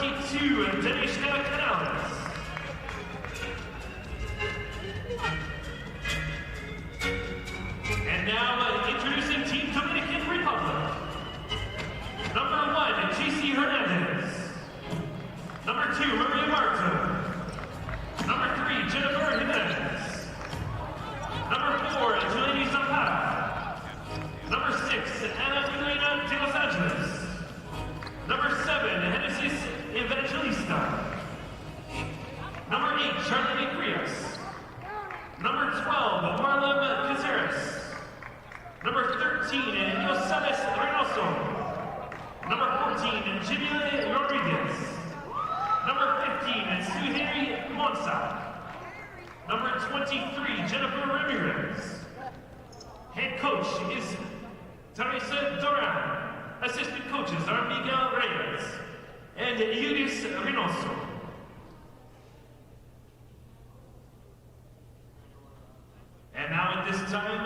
22, Danishka Canales. And now introducing Team Dominican Republic. Number 1, JC Hernandez. Number 2, Maria Marta. Number 3, Jennifer Jimenez. Number 4, Jelani Zapata. Number 6, Ana Milena de Los Angeles. Number 7, Genesis Evangelista. Number 8, Charlie Frias. Number 12, Marlon Caceres. Number 13, Yosanes Reynoso. Number 14, Jamila Rodriguez. Number 15, Suheri Monsa. Number 23, Jennifer Ramirez. Head coach is Teresa Duran. Assistant coaches are Miguel Reyes and Eunice Reynoso. And now at this time,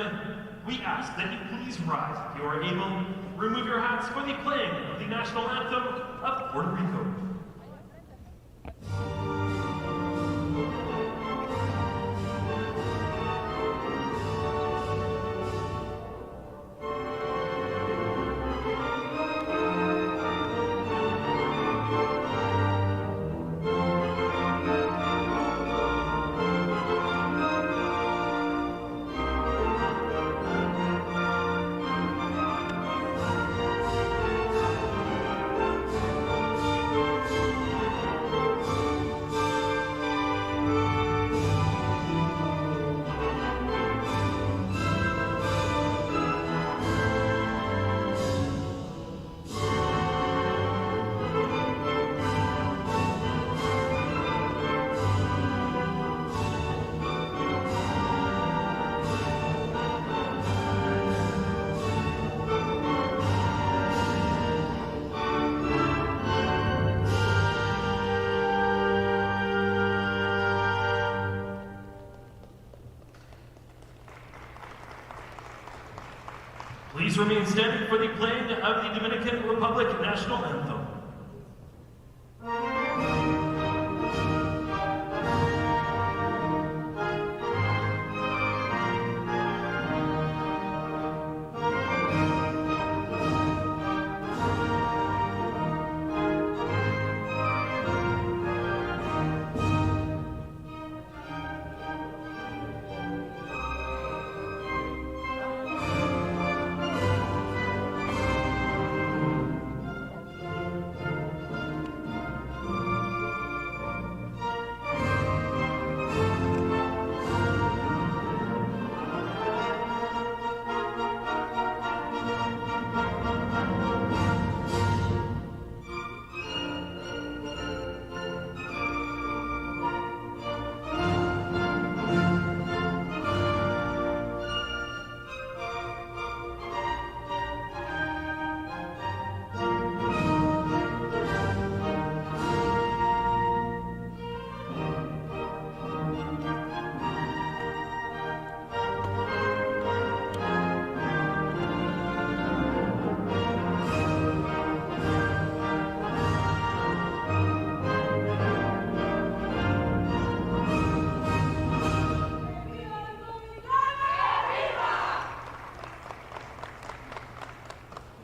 we ask that you please rise, if you are able, remove your hats for the playing of the national anthem of Puerto Rico. Please remain standing for the playing of the Dominican Republic national anthem.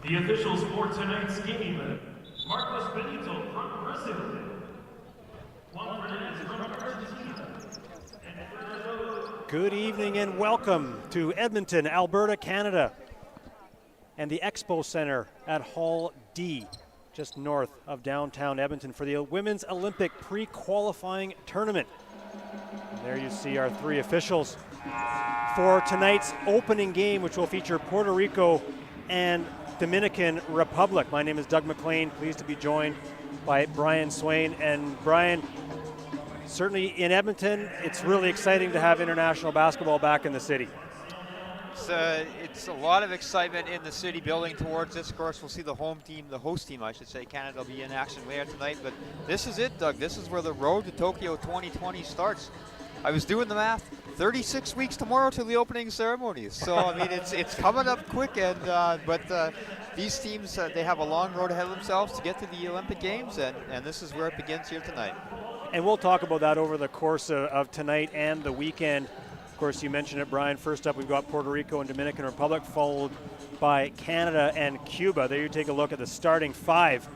The officials for tonight's game, Marcos Benito from Brazil, Juan Fernandez from Argentina, and Fernando. Good evening and welcome to Edmonton, Alberta, Canada, and the Expo Center at Hall D, just north of downtown Edmonton for the Women's Olympic pre-qualifying tournament. And there you see our three officials for tonight's opening game, which will feature Puerto Rico and Dominican Republic. My name is Doug McLean, pleased to be joined by Brian Swain. And Brian, certainly in Edmonton, it's really exciting to have international basketball back in the city. It's a lot of excitement in the city building towards this. Of course, we'll see the home team, the host team, I should say, Canada, will be in action later tonight. But this is it, Doug. This is where the road to Tokyo 2020 starts. I was doing the math. 36 weeks tomorrow to the opening ceremonies. So I mean, it's coming up quick, and but these teams they have a long road ahead of themselves to get to the Olympic Games, and this is where it begins here tonight. And we'll talk about that over the course of tonight and the weekend. Of course, you mentioned it, Brian. First up, we've got Puerto Rico and Dominican Republic, followed by Canada and Cuba. There you take a look at the starting 5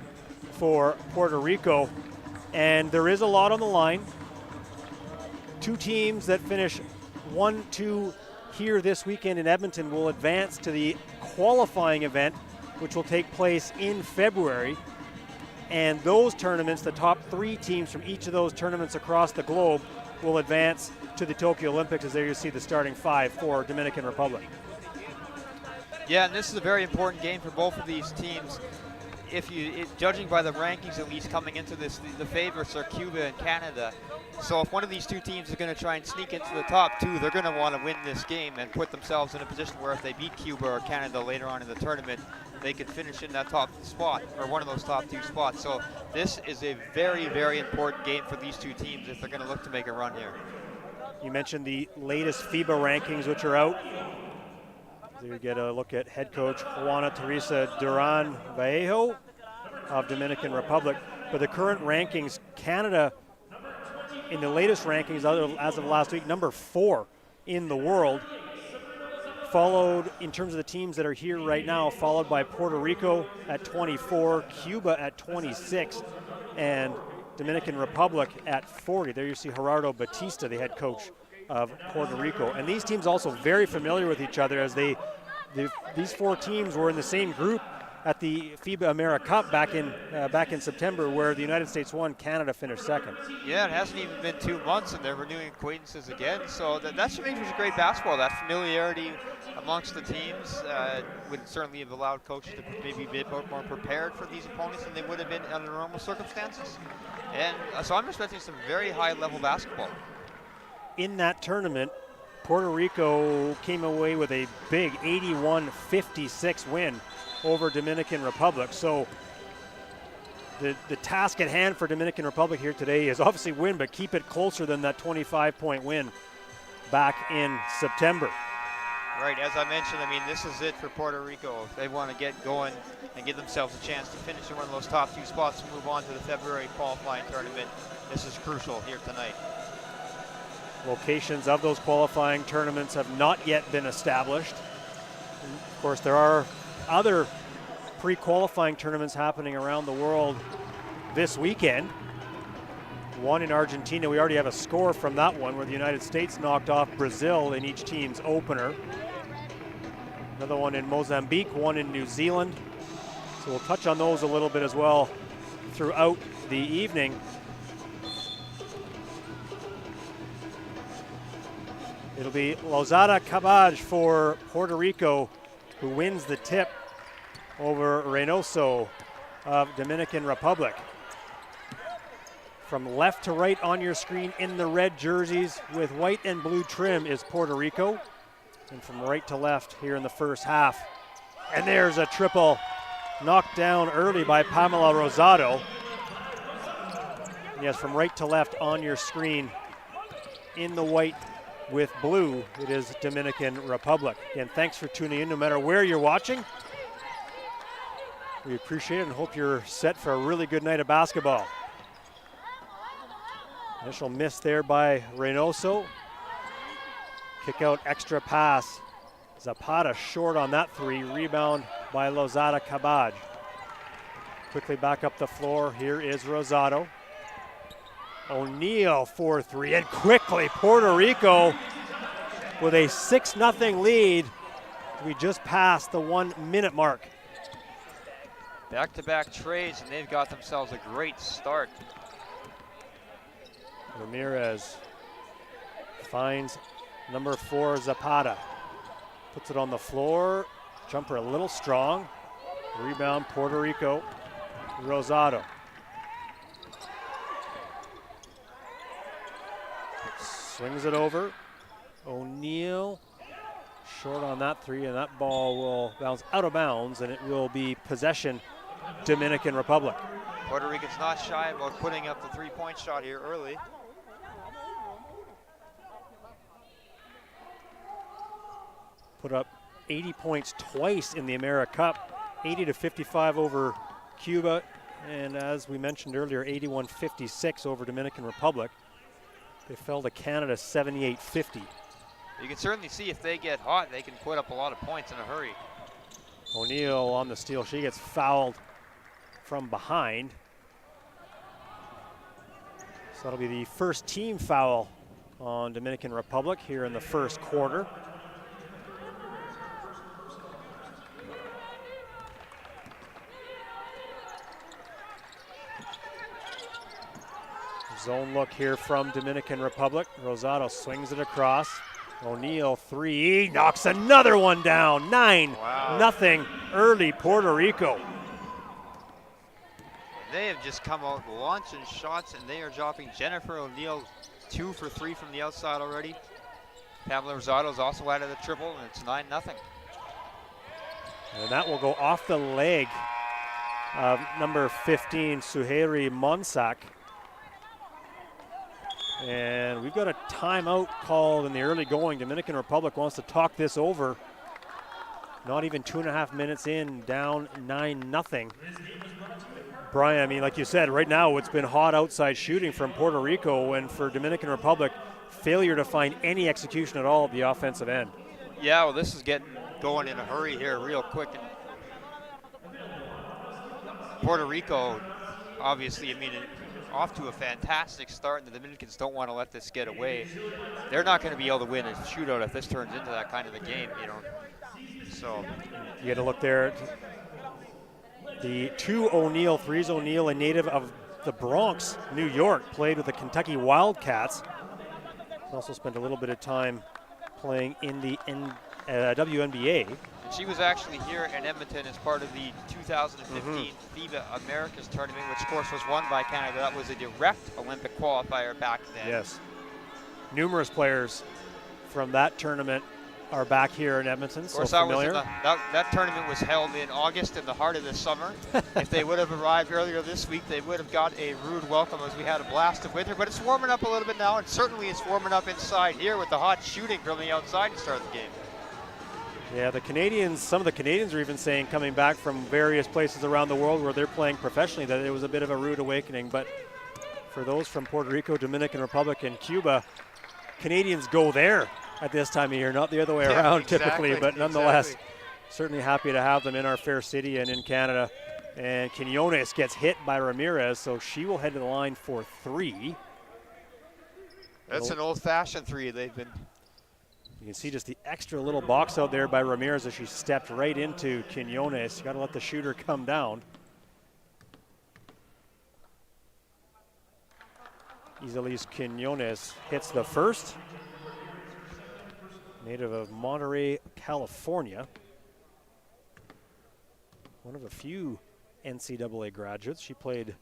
for Puerto Rico, and there is a lot on the line. 2 teams that finish 1-2 here this weekend in Edmonton will advance to the qualifying event, which will take place in February. And those tournaments, the top 3 teams from each of those tournaments across the globe will advance to the Tokyo Olympics, as there you see the starting 5 for Dominican Republic. Yeah, and this is a very important game for both of these teams. Judging by the rankings at least coming into this, the favorites are Cuba and Canada. So if one of these 2 teams is going to try and sneak into the top 2, they're going to want to win this game and put themselves in a position where if they beat Cuba or Canada later on in the tournament, they could finish in that top spot, or one of those top 2 spots. So this is a very, very important game for these 2 teams if they're going to look to make a run here. You mentioned the latest FIBA rankings, which are out. There you get a look at head coach Juana Teresa Duran Vallejo of Dominican Republic. But the current rankings, Canada, in the latest rankings as of last week, number 4 in the world. Followed, in terms of the teams that are here right now, followed by Puerto Rico at 24, Cuba at 26, and Dominican Republic at 40. There you see Gerardo Batista, the head coach of Puerto Rico. And these teams also very familiar with each other, as these 4 teams were in the same group at the FIBA America Cup back in September, where the United States won, Canada finished second. Yeah, it hasn't even been 2 months, and they're renewing acquaintances again. So that should make for great basketball. That familiarity amongst the teams would certainly have allowed coaches to maybe be a bit more prepared for these opponents than they would have been under normal circumstances. And so I'm expecting some very high-level basketball. In that tournament, Puerto Rico came away with a big 81-56 win over Dominican Republic. So the task at hand for Dominican Republic here today is obviously win, but keep it closer than that 25-point win back in September. Right, as I mentioned, I mean, this is it for Puerto Rico. If they want to get going and give themselves a chance to finish in one of those top 2 spots and move on to the February qualifying tournament, this is crucial here tonight. Locations of those qualifying tournaments have not yet been established. Of course, there are other pre-qualifying tournaments happening around the world this weekend. One in Argentina. We already have a score from that one, where the United States knocked off Brazil in each team's opener. Another one in Mozambique, one in New Zealand. So we'll touch on those a little bit as well throughout the evening. It'll be Lozada Cabaj for Puerto Rico, who wins the tip over Reynoso of Dominican Republic. From left to right on your screen in the red jerseys with white and blue trim is Puerto Rico. And from right to left here in the first half. And there's a triple knocked down early by Pamela Rosado. Yes, from right to left on your screen in the white with blue, it is Dominican Republic. Again, thanks for tuning in no matter where you're watching. We appreciate it and hope you're set for a really good night of basketball. Initial miss there by Reynoso. Kick out, extra pass. Zapata short on that 3. Rebound by Lozada Cabaj. Quickly back up the floor. Here is Rosado. O'Neal for 3, and quickly Puerto Rico with a 6-0 lead. We just passed the 1 minute mark. Back-to-back trades, and they've got themselves a great start. Ramirez finds number 4, Zapata. Puts it on the floor. Jumper a little strong. Rebound, Puerto Rico. Rosado. Swings it over. O'Neal short on that 3, and that ball will bounce out of bounds, and it will be possession Dominican Republic. Puerto Rico's not shy about putting up the 3-point shot here early. put up 80 points twice in the America Cup, 80-55 over Cuba, and as we mentioned earlier, 81-56 over Dominican Republic. They fell to Canada 78-50. You can certainly see if they get hot, they can put up a lot of points in a hurry. O'Neill on the steal. She gets fouled from behind. So that'll be the first team foul on Dominican Republic here in the first quarter. Zone look here from Dominican Republic. Rosado swings it across. O'Neill, three, knocks another one down. 9-0 early Puerto Rico. They have just come out launching shots, and they are dropping Jennifer O'Neill 2 for 3 from the outside already. Pamela Rosado's also added a triple, and it's 9-0. And that will go off the leg of number 15, Suheiri Monsak. And we've got a timeout called in the early going. Dominican Republic wants to talk this over. Not even 2.5 minutes in, down 9-0. Brian, I mean, like you said, right now it's been hot outside shooting from Puerto Rico, and for Dominican Republic, failure to find any execution at all at the offensive end. Yeah, well, this is getting going in a hurry here real quick. And Puerto Rico, obviously, I mean, off to a fantastic start, and the Dominicans don't want to let this get away. They're not going to be able to win a shootout if this turns into that kind of a game, you know. So you got to look there. The two O'Neill threes. O'Neill, a native of the Bronx, New York, played with the Kentucky Wildcats. Also spent a little bit of time playing in the WNBA. And she was actually here in Edmonton as part of the 2015 FIBA Americas tournament, which of course was won by Canada. That was a direct Olympic qualifier back then. Yes. Numerous players from that tournament are back here in Edmonton, of course, so familiar. That tournament was held in August in the heart of the summer. If they would have arrived earlier this week, they would have got a rude welcome as we had a blast of winter. But it's warming up a little bit now, and certainly it's warming up inside here with the hot shooting from the outside to start the game. Yeah, the Canadians, some of the Canadians are even saying, coming back from various places around the world where they're playing professionally, that it was a bit of a rude awakening. But for those from Puerto Rico, Dominican Republic, and Cuba, Canadians go there at this time of year, not the other way around typically, but nonetheless, certainly happy to have them in our fair city and in Canada. And Quinones gets hit by Ramirez, so she will head to the line for three. That's an old-fashioned three. They've been. You can see just the extra little box out there by Ramirez as she stepped right into Quinones. You got to let the shooter come down. Isalise Quinones hits the first. Native of Monterey, California. One of a few NCAA graduates. She played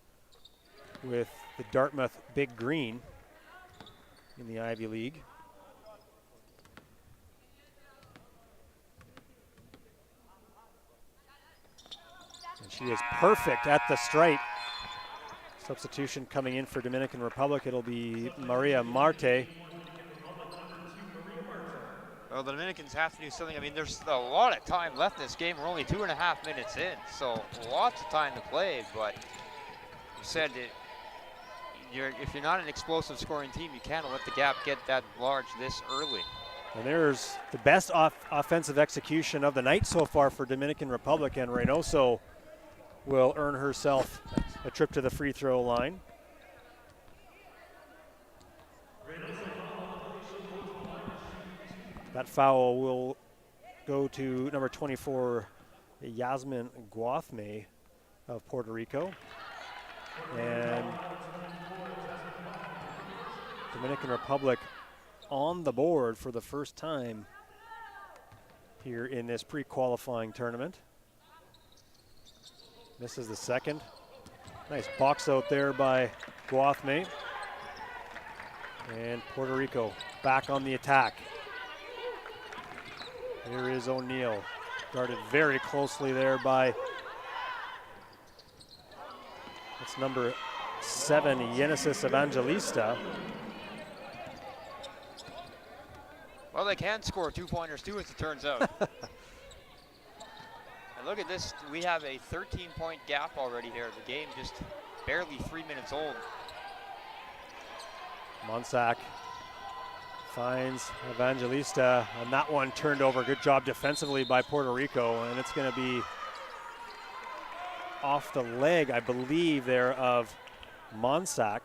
with the Dartmouth Big Green in the Ivy League. And she is perfect at the stripe. Substitution coming in for Dominican Republic. It'll be Maria Marte. Well, the Dominicans have to do something. I mean, there's a lot of time left in this game. We're only 2.5 minutes in, so lots of time to play. But you said if you're not an explosive scoring team, you can't let the gap get that large this early. And there's the best offensive execution of the night so far for Dominican Republic, and Reynoso will earn herself a trip to the free throw line. That foul will go to number 24, Yasmin Guathme of Puerto Rico. And Dominican Republic on the board for the first time here in this pre-qualifying tournament. This is the second. Nice box out there by Guathme. And Puerto Rico back on the attack. Here is O'Neill, guarded very closely there by, that's number 7, Genesis Evangelista. Well, they can score 2-pointers too, as it turns out. And look at this, we have a 13-point gap already here. The game just barely 3 minutes old. Monsac finds Evangelista, and that one turned over. Good job defensively by Puerto Rico, and it's going to be off the leg, I believe, there of Monsac.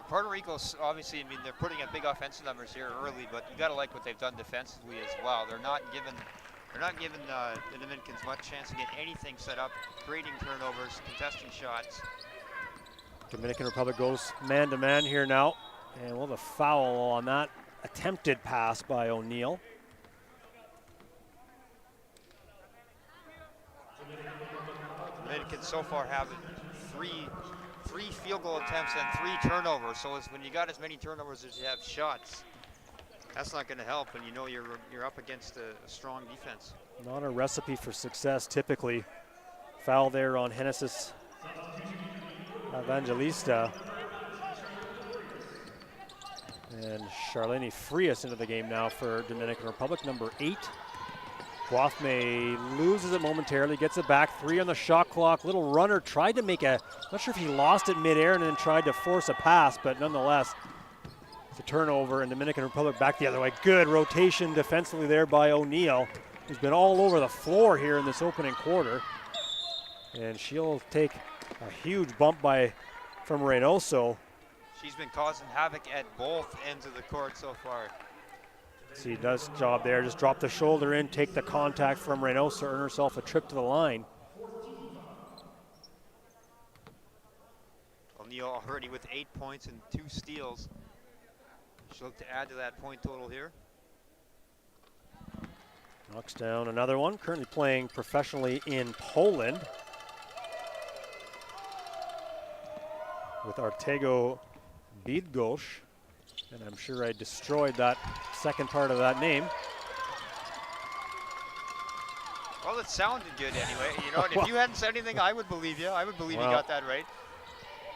Puerto Rico's obviously, I mean, they're putting up big offensive numbers here early, but you got to like what they've done defensively as well. They're not giving the Dominicans much chance to get anything set up, creating turnovers, contesting shots. Dominican Republic goes man-to-man here now, and we'll have a foul on that attempted pass by O'Neill. Dominicans so far have three field goal attempts and 3 turnovers. So when you got as many turnovers as you have shots, that's not going to help when you know you're up against a strong defense. Not a recipe for success typically. Foul there on Genesis Evangelista. And Charlene Frias into the game now for Dominican Republic, number 8. Guathme loses it momentarily, gets it back, 3 on the shot clock. Little runner tried to make not sure if he lost it midair and then tried to force a pass, but nonetheless, it's a turnover and Dominican Republic back the other way. Good rotation defensively there by O'Neill, who's been all over the floor here in this opening quarter. And she'll take a huge bump from Reynoso. She's been causing havoc at both ends of the court so far. She does job there, just drop the shoulder in, take the contact from Reynoso, earn herself a trip to the line. O'Neill already with 8 points and 2 steals. She'll look to add to that point total here. Knocks down another one, currently playing professionally in Poland with Artego Bydgoszcz. And I'm sure I destroyed that second part of that name. Well, it sounded good anyway. You know, if you hadn't said anything, I would believe you. I would believe you got that right.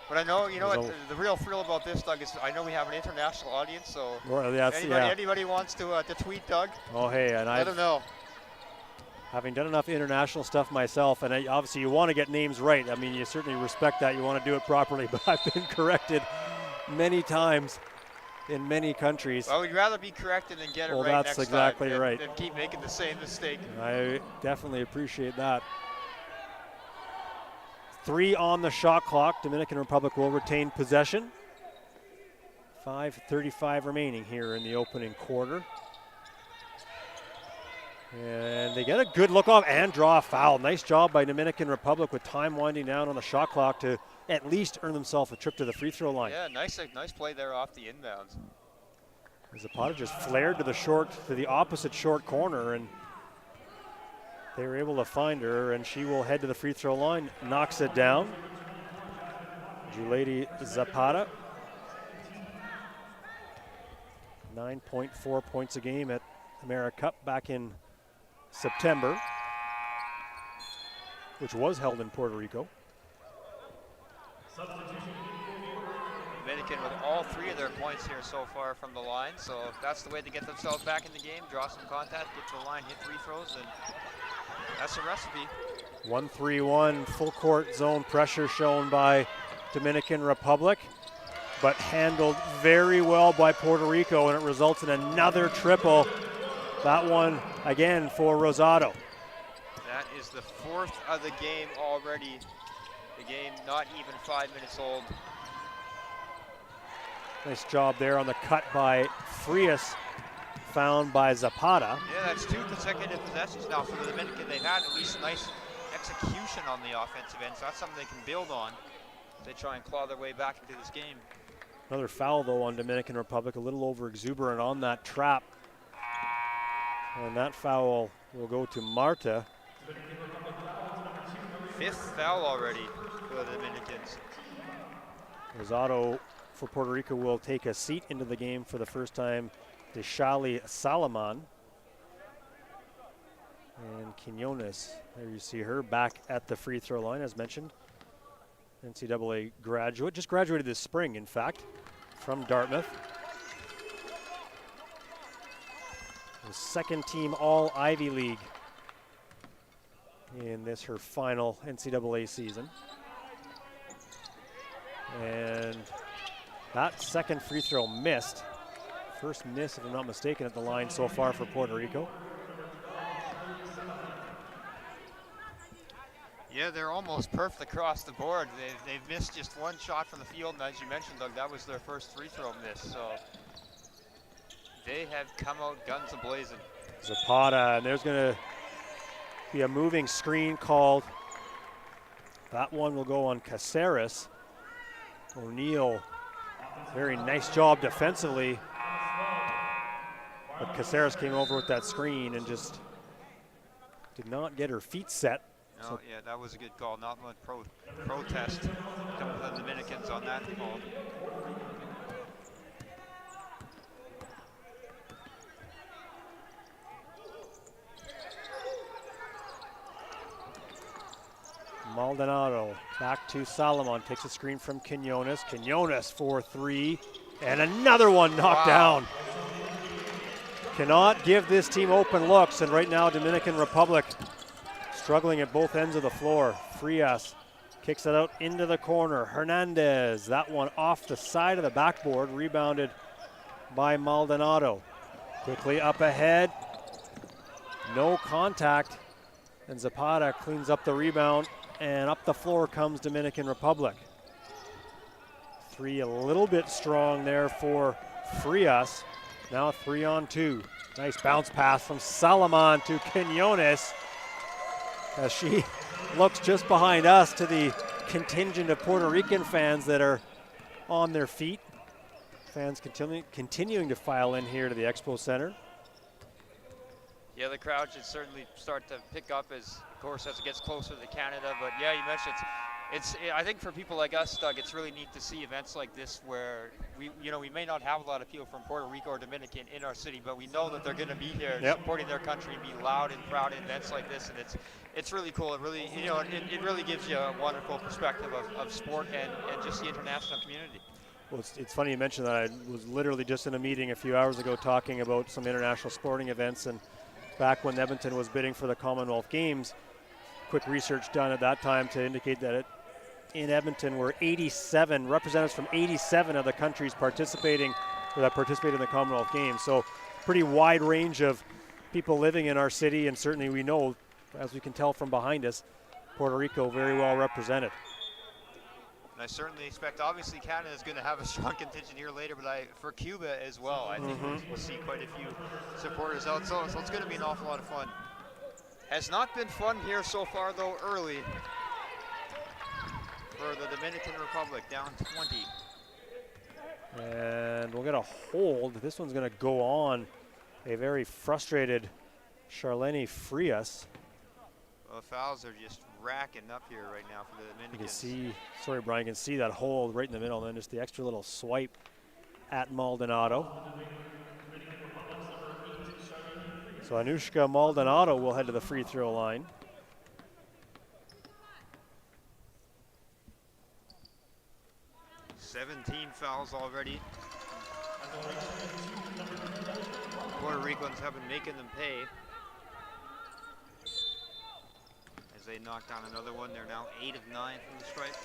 But I know, you know what, the real thrill about this, Doug, is I know we have an international audience, so anybody wants to tweet Doug, let them know. Having done enough international stuff myself, and obviously you want to get names right. I mean, you certainly respect that. You want to do it properly, but I've been corrected many times in many countries. Well, we'd rather be corrected than get it right that's next exactly time right. Than keep making the same mistake. I definitely appreciate that. 3 on the shot clock. Dominican Republic will retain possession. 5:35 remaining here in the opening quarter. And they get a good look off and draw a foul. Nice job by Dominican Republic with time winding down on the shot clock to at least earn themselves a trip to the free throw line. Yeah, nice play there off the inbounds. Zapata just flared to the opposite short corner, and they were able to find her, and she will head to the free throw line, knocks it down. Julady Zapata, 9.4 points a game at AmeriCup back in September, which was held in Puerto Rico. Dominican with all 3 of their points here so far from the line, so if that's the way to get themselves back in the game, draw some contact, get to the line, hit free throws, and that's the recipe. 1-3-1 full court zone pressure shown by Dominican Republic, but handled very well by Puerto Rico, and it results in another triple. That one again for Rosado. That is the 4th of the game already. The game not even 5 minutes old. Nice job there on the cut by Frias, found by Zapata. Yeah, that's 2 consecutive possessions now for the Dominican. They've had at least nice execution on the offensive end, so that's something they can build on as they try and claw their way back into this game. Another foul though on Dominican Republic, a little over exuberant on that trap. And that foul will go to Marta. 5th foul already for the Dominicans. Rosado for Puerto Rico will take a seat into the game for the first time. Deshali Salaman. And Quinones, there you see her back at the free throw line as mentioned. NCAA graduate, just graduated this spring in fact, from Dartmouth. The second team all Ivy League in this, her final NCAA season. And that second free throw missed. First miss, if I'm not mistaken, at the line so far for Puerto Rico. Yeah, they're almost perfect across the board. They've missed just one shot from the field, and as you mentioned, Doug, that was their first free throw miss. So they have come out guns a-blazing. Zapata, and there's going to be a moving screen called. That one will go on Caceres. O'Neal, very nice job defensively. But Caceres came over with that screen and just did not get her feet set. No, so yeah, that was a good call. Not much protest coming from the Dominicans on that call. Maldonado back to Salomon, takes a screen from Quinones. Quinones for three, and another one knocked down. Cannot give this team open looks, and right now Dominican Republic struggling at both ends of the floor. Frias kicks it out into the corner. Hernandez, that one off the side of the backboard, rebounded by Maldonado. Quickly up ahead, no contact, and Zapata cleans up the rebound, and up the floor comes Dominican Republic. Three a little bit strong there for Frias. Now 3-on-2. Nice bounce pass from Salomon to Quinones as she looks just behind us to the contingent of Puerto Rican fans that are on their feet. Fans continuing to file in here to the Expo Center. Yeah, the crowd should certainly start to pick up as it gets closer to Canada. But yeah, you mentioned I think for people like us, Doug, it's really neat to see events like this where we may not have a lot of people from Puerto Rico or Dominican in our city, but we know that they're going to be here supporting their country and be loud and proud in events like this, and it's really cool. It really, it really gives you a wonderful perspective of sport and just the international community. Well, it's funny you mentioned that. I was literally just in a meeting a few hours ago talking about some international sporting events, and back when Edmonton was bidding for the Commonwealth Games, quick research done at that time to indicate that in Edmonton were 87 representatives from 87 of the countries participating in the Commonwealth Games. So pretty wide range of people living in our city, and certainly we know, as we can tell from behind us, Puerto Rico very well represented. And I certainly expect, obviously Canada is going to have a strong contingent here later, but for Cuba as well, I think we'll see quite a few supporters out. So it's going to be an awful lot of fun. Has not been fun here so far though early for the Dominican Republic, down 20. And we'll get a hold. This one's going to go on a very frustrated Charlene Frias. Well, fouls are just racking up here right now for the Dominicans. You can see, sorry Brian, you can see that hold right in the middle, and then just the extra little swipe at Maldonado. So Anushka Maldonado will head to the free throw line. Seventeen fouls already. Puerto Ricans have been making them pay. As they knock down another one, they're now 8 of 9 from the stripe.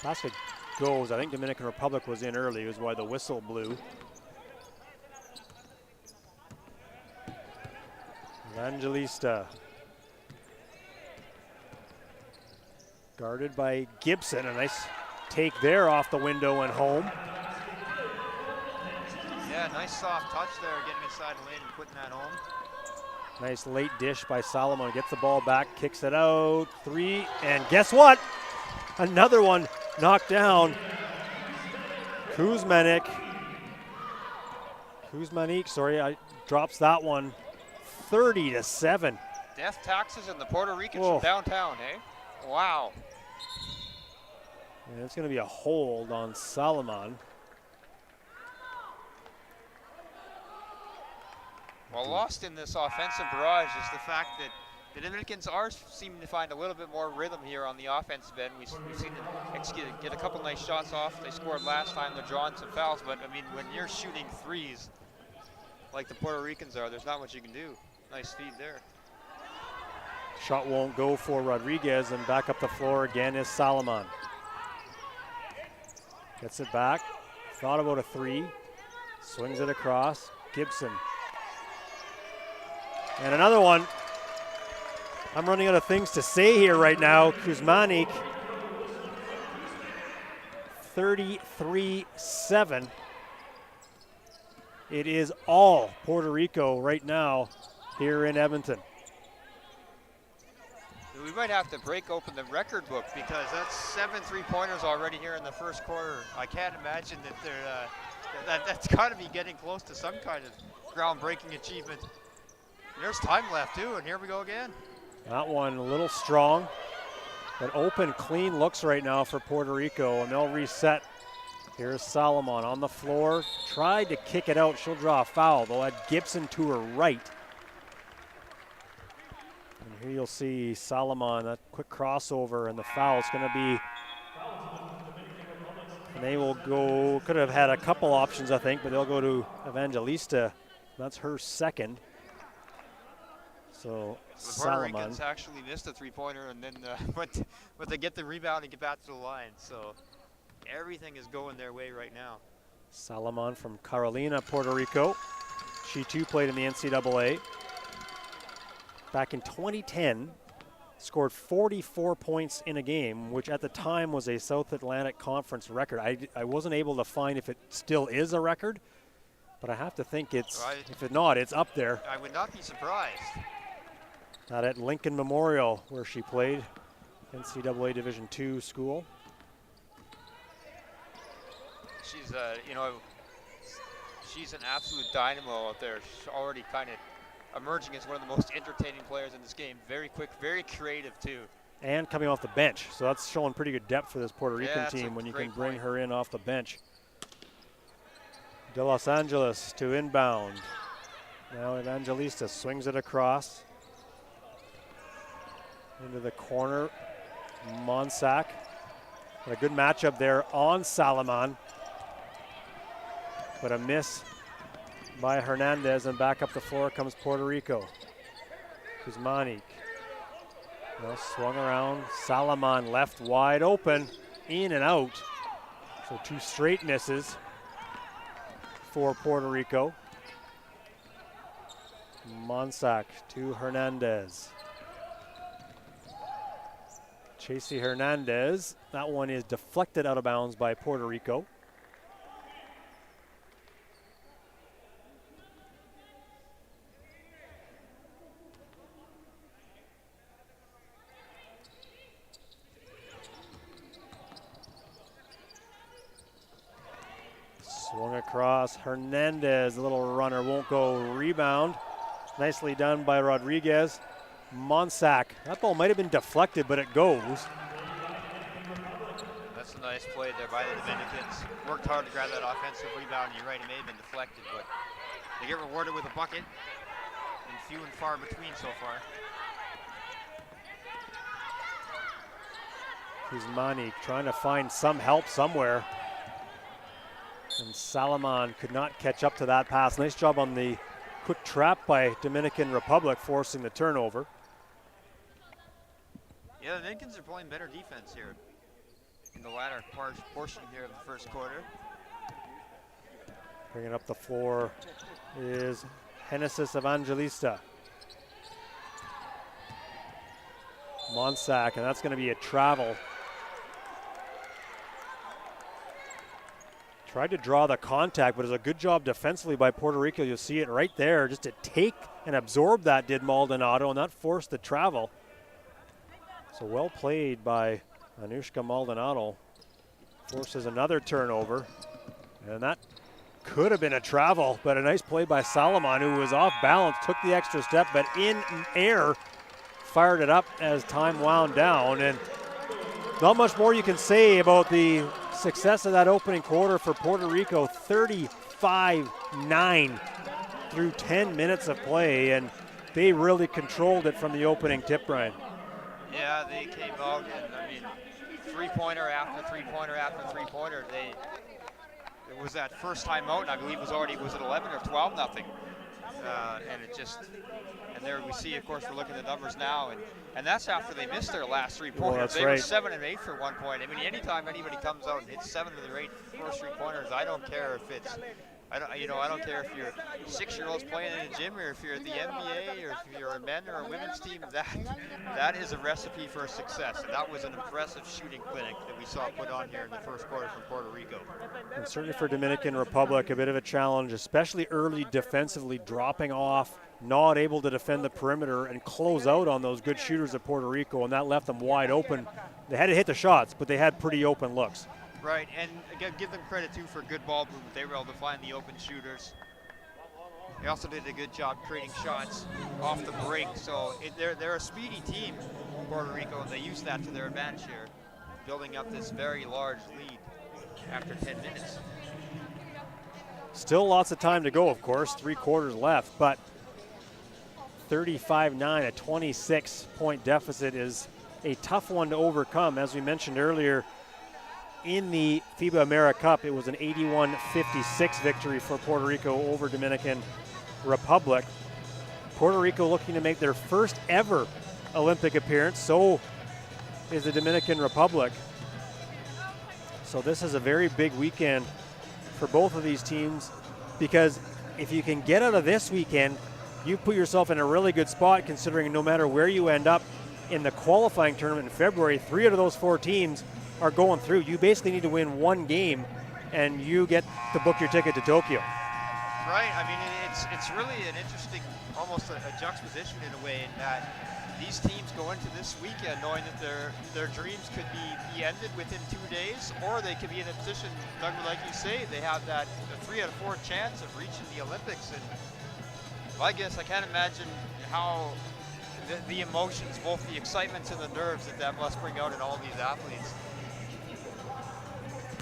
Basket goes. I think Dominican Republic was in early, is why the whistle blew. Evangelista. Guarded by Gibson. A nice take there off the window and home. Yeah, nice soft touch there, getting inside the lane and putting that home. Nice late dish by Salomon. Gets the ball back, kicks it out. Three, and guess what? Another one knocked down. Kuzmanik, drops that one. 30-7. Death taxes and the Puerto Ricans from downtown, eh? Wow. And it's going to be a hold on Salomon. Well, lost in this offensive barrage is the fact that the Dominicans are seeming to find a little bit more rhythm here on the offensive end. We've seen them get a couple nice shots off. They scored last time. They're drawing some fouls, but I mean, when you're shooting threes like the Puerto Ricans are, there's not much you can do. Nice feed there. Shot won't go for Rodriguez, and back up the floor again is Salomon. Gets it back, thought about a three, swings it across, Gibson. And another one. I'm running out of things to say here right now. Kuzmanik, 33-7. It is all Puerto Rico right now here in Edmonton. We might have to break open the record book because that's 7 3-pointers already here in the first quarter. I can't imagine that that's got to be getting close to some kind of groundbreaking achievement. And there's time left too, and here we go again. That one a little strong, but open, clean looks right now for Puerto Rico, and they'll reset. Here's Salomon on the floor, tried to kick it out. She'll draw a foul. They'll add Gibson to her right. And here you'll see Salomon, that quick crossover, and the foul is going to be, and they will go, could have had a couple options, I think, but they'll go to Evangelista. That's her second. So the Puerto Ricans actually missed a 3-pointer and then but they get the rebound and get back to the line. So everything is going their way right now. Salomon from Carolina, Puerto Rico. She too played in the NCAA. Back in 2010, scored 44 points in a game, which at the time was a South Atlantic Conference record. I wasn't able to find if it still is a record, but I have to think it's, if it's not, it's up there. I would not be surprised. Not at Lincoln Memorial, where she played, NCAA Division II school. She's, she's an absolute dynamo out there. She's already kind of emerging as one of the most entertaining players in this game. Very quick, very creative too. And coming off the bench, so that's showing pretty good depth for this Puerto Rican team when you can bring her in off the bench. De Los Angeles to inbound. Now Evangelista swings it across. Into the corner, Monsac. A good matchup there on Salomon. But a miss by Hernandez, and back up the floor comes Puerto Rico. Kuzmanik. Well, swung around, Salomon left wide open, in and out. So 2 straight misses for Puerto Rico. Monsac to Hernandez. Chasey Hernandez, that one is deflected out of bounds by Puerto Rico. Swung across, Hernandez, a little runner, won't go, rebound. Nicely done by Rodriguez. Monsac, that ball might have been deflected, but it goes. That's a nice play there by the Dominicans. Worked hard to grab that offensive rebound. You're right, it may have been deflected, but they get rewarded with a bucket, and few and far between so far. Kuzmanik trying to find some help somewhere. And Salomon could not catch up to that pass. Nice job on the quick trap by Dominican Republic, forcing the turnover. Yeah, the Dominicans are playing better defense here in the latter portion here of the first quarter. Bringing up the floor is Genesis Evangelista. Monsac, and that's going to be a travel. Tried to draw the contact, but it was a good job defensively by Puerto Rico. You'll see it right there, just to take and absorb that did Maldonado, and that forced the travel. So well played by Anushka Maldonado. Forces another turnover, and that could have been a travel, but a nice play by Salomon, who was off balance, took the extra step, but in air, fired it up as time wound down. And not much more you can say about the success of that opening quarter for Puerto Rico. 35-9 through 10 minutes of play, and they really controlled it from the opening tip, Brian. Yeah, they came out, and I mean, three-pointer after three-pointer after three-pointer. It was that first time out, and I believe it was it 11 or 12 nothing. and it just, and there we see, of course, we're looking at the numbers now, and that's after they missed their last 3 pointers. Well, that's they right. were 7 and 8 for 1 point. I mean, anytime anybody comes out and hits 7 of their 8 first 3 pointers, I don't care if it's, I don't care if you're 6-year-olds playing in a gym or if you're at the NBA or if you're a men or a women's team. That is a recipe for success. And that was an impressive shooting clinic that we saw put on here in the first quarter from Puerto Rico. And certainly for Dominican Republic, a bit of a challenge, especially early defensively, dropping off, not able to defend the perimeter and close out on those good shooters of Puerto Rico, and that left them wide open. They had to hit the shots, but they had pretty open looks. Right, and again, give them credit too for good ball movement. They were able to find the open shooters. They also did a good job creating shots off the break. So they're a speedy team, Puerto Rico, and they use that to their advantage here, building up this very large lead after 10 minutes. Still lots of time to go, of course, 3 quarters left, but 35-9, a 26-point deficit is a tough one to overcome. As we mentioned earlier, in the FIBA America Cup, it was an 81-56 victory for Puerto Rico over Dominican Republic. Puerto Rico looking to make their first ever Olympic appearance, so is the Dominican Republic. So this is a very big weekend for both of these teams, because if you can get out of this weekend, you put yourself in a really good spot, considering no matter where you end up in the qualifying tournament in February, 3 out of those 4 teams are going through. You basically need to win 1 game and you get to book your ticket to Tokyo. Right, I mean, it's really an interesting, almost a juxtaposition in a way, in that these teams go into this weekend knowing that their dreams could be ended within 2 days, or they could be in a position, Doug, like you say, they have that 3 out of 4 chance of reaching the Olympics. And I guess I can't imagine how the emotions, both the excitements and the nerves that must bring out in all these athletes.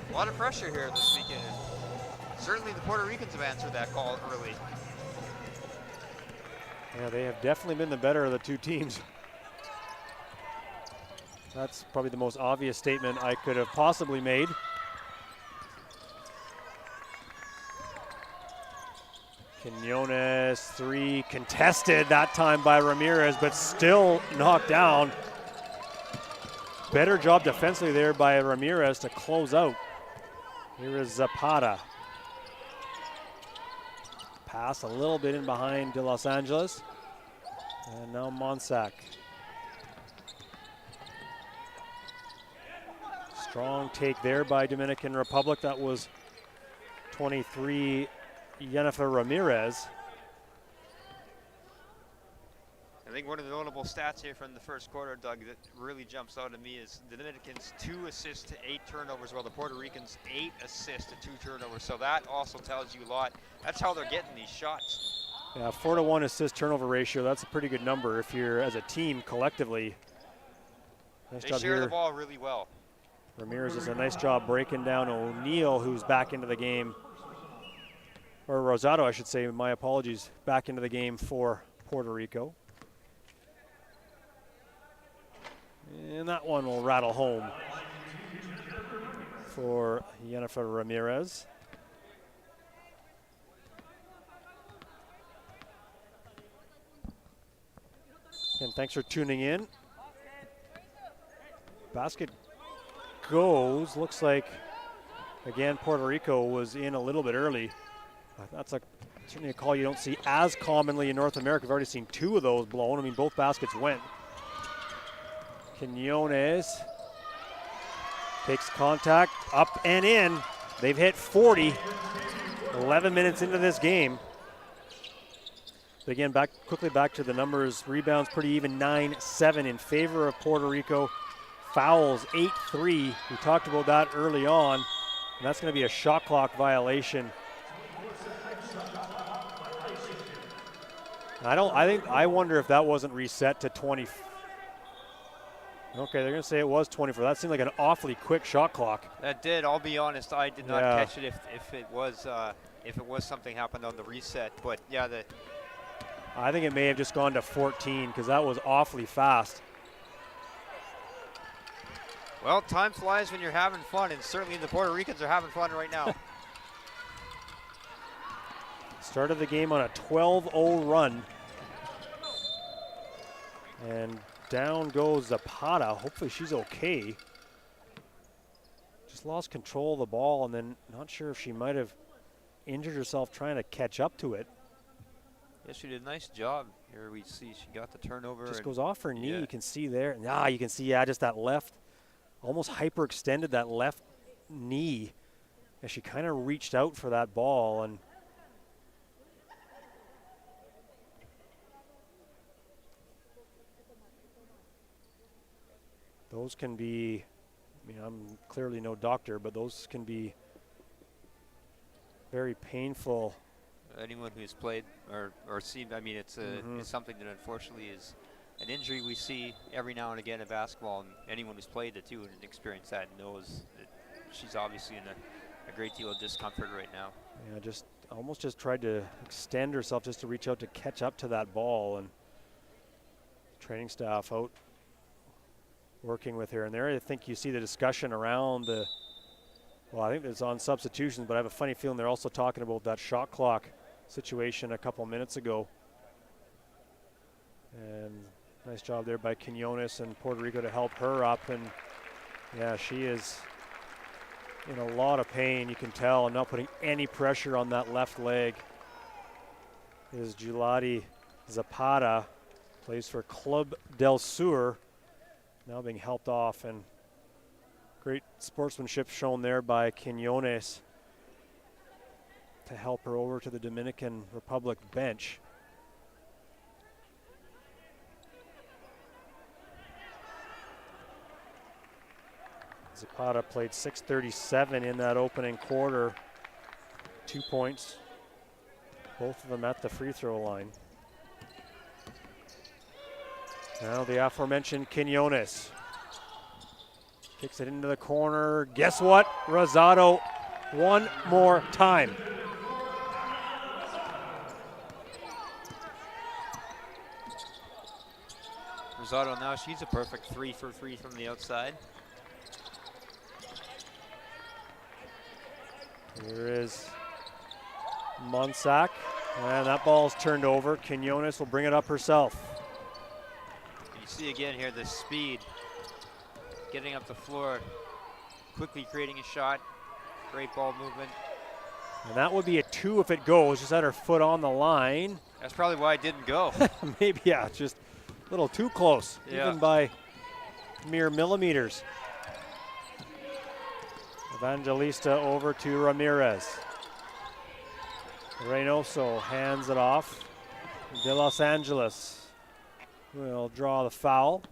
A lot of pressure here this weekend. Certainly the Puerto Ricans have answered that call early. Yeah, they have definitely been the better of the 2 teams. That's probably the most obvious statement I could have possibly made. Quinones, 3 contested that time by Ramirez, but still knocked down. Better job defensively there by Ramirez to close out. Here is Zapata. Pass a little bit in behind De Los Angeles. And now Monsac. Strong take there by Dominican Republic. That was 23, Jennifer Ramirez. I think one of the notable stats here from the first quarter, Doug, that really jumps out at me is the Dominicans 2 assists to 8 turnovers, while the Puerto Ricans 8 assists to 2 turnovers. So that also tells you a lot. That's how they're getting these shots. Yeah, 4-to-1 assist turnover ratio. That's a pretty good number if you're, as a team, collectively. Nice They job share here. the ball really well. Ramirez does a nice job breaking down O'Neal, who's back into the game. Or Rosado, I should say, my apologies, back into the game for Puerto Rico. And that one will rattle home for Jennifer Ramirez. And thanks for tuning in. Basket goes. Looks like, again, Puerto Rico was in a little bit early. That's certainly a call you don't see as commonly in North America. We've already seen 2 of those blown. I mean, both baskets went. Quinones takes contact, up and in. They've hit 40, 11 minutes into this game. But again, quickly back to the numbers. Rebounds pretty even, 9-7 in favor of Puerto Rico. Fouls, 8-3. We talked about that early on. And that's going to be a shot clock violation. I wonder if that wasn't reset to 20. Okay, they're going to say it was 24. That seemed like an awfully quick shot clock. That did. I'll be honest. I did not catch it if it was something happened on the reset. But yeah, I think it may have just gone to 14 because that was awfully fast. Well, time flies when you're having fun, and certainly the Puerto Ricans are having fun right now. Started the game on a 12-0 run. And down goes Zapata. Hopefully she's okay. Just lost control of the ball, and then not sure if she might have injured herself trying to catch up to it. Yeah, she did a nice job. Here we see she got the turnover. Just goes off her knee, yeah. you can see there. You can see, just that left, almost hyperextended that left knee as she kind of reached out for that ball. And those can be, I'm clearly no doctor, but those can be very painful. Anyone who's played or seen, it's it's something that unfortunately is an injury we see every now and again in basketball, and anyone who's played it too and experienced that knows that she's obviously in a great deal of discomfort right now. Yeah, just almost just tried to extend herself just to reach out to catch up to that ball, and training staff out working with her. And there I think you see the discussion around I think it's on substitutions, but I have a funny feeling they're also talking about that shot clock situation a couple minutes ago. And nice job there by Quinones and Puerto Rico to help her up. And yeah, she is in a lot of pain, you can tell, and not putting any pressure on that left leg is Julati Zapata, plays for Club del Sur, now being helped off. And great sportsmanship shown there by Quinones to help her over to the Dominican Republic bench. Zapata played 6:37 in that opening quarter. 2 points, both of them at the free throw line. Now the aforementioned Quinones kicks it into the corner. Guess what? Rosado one more time. Rosado now, she's a perfect 3 for 3 from the outside. Here is Monsac, and that ball's turned over. Quinones will bring it up herself. And you see again here the speed, getting up the floor, quickly creating a shot, great ball movement. And that would be a 2 if it goes, just had her foot on the line. That's probably why it didn't go. Maybe, yeah, just a little too close, even by mere millimeters. Evangelista over to Ramirez. Reynoso hands it off. De Los Angeles will draw the foul.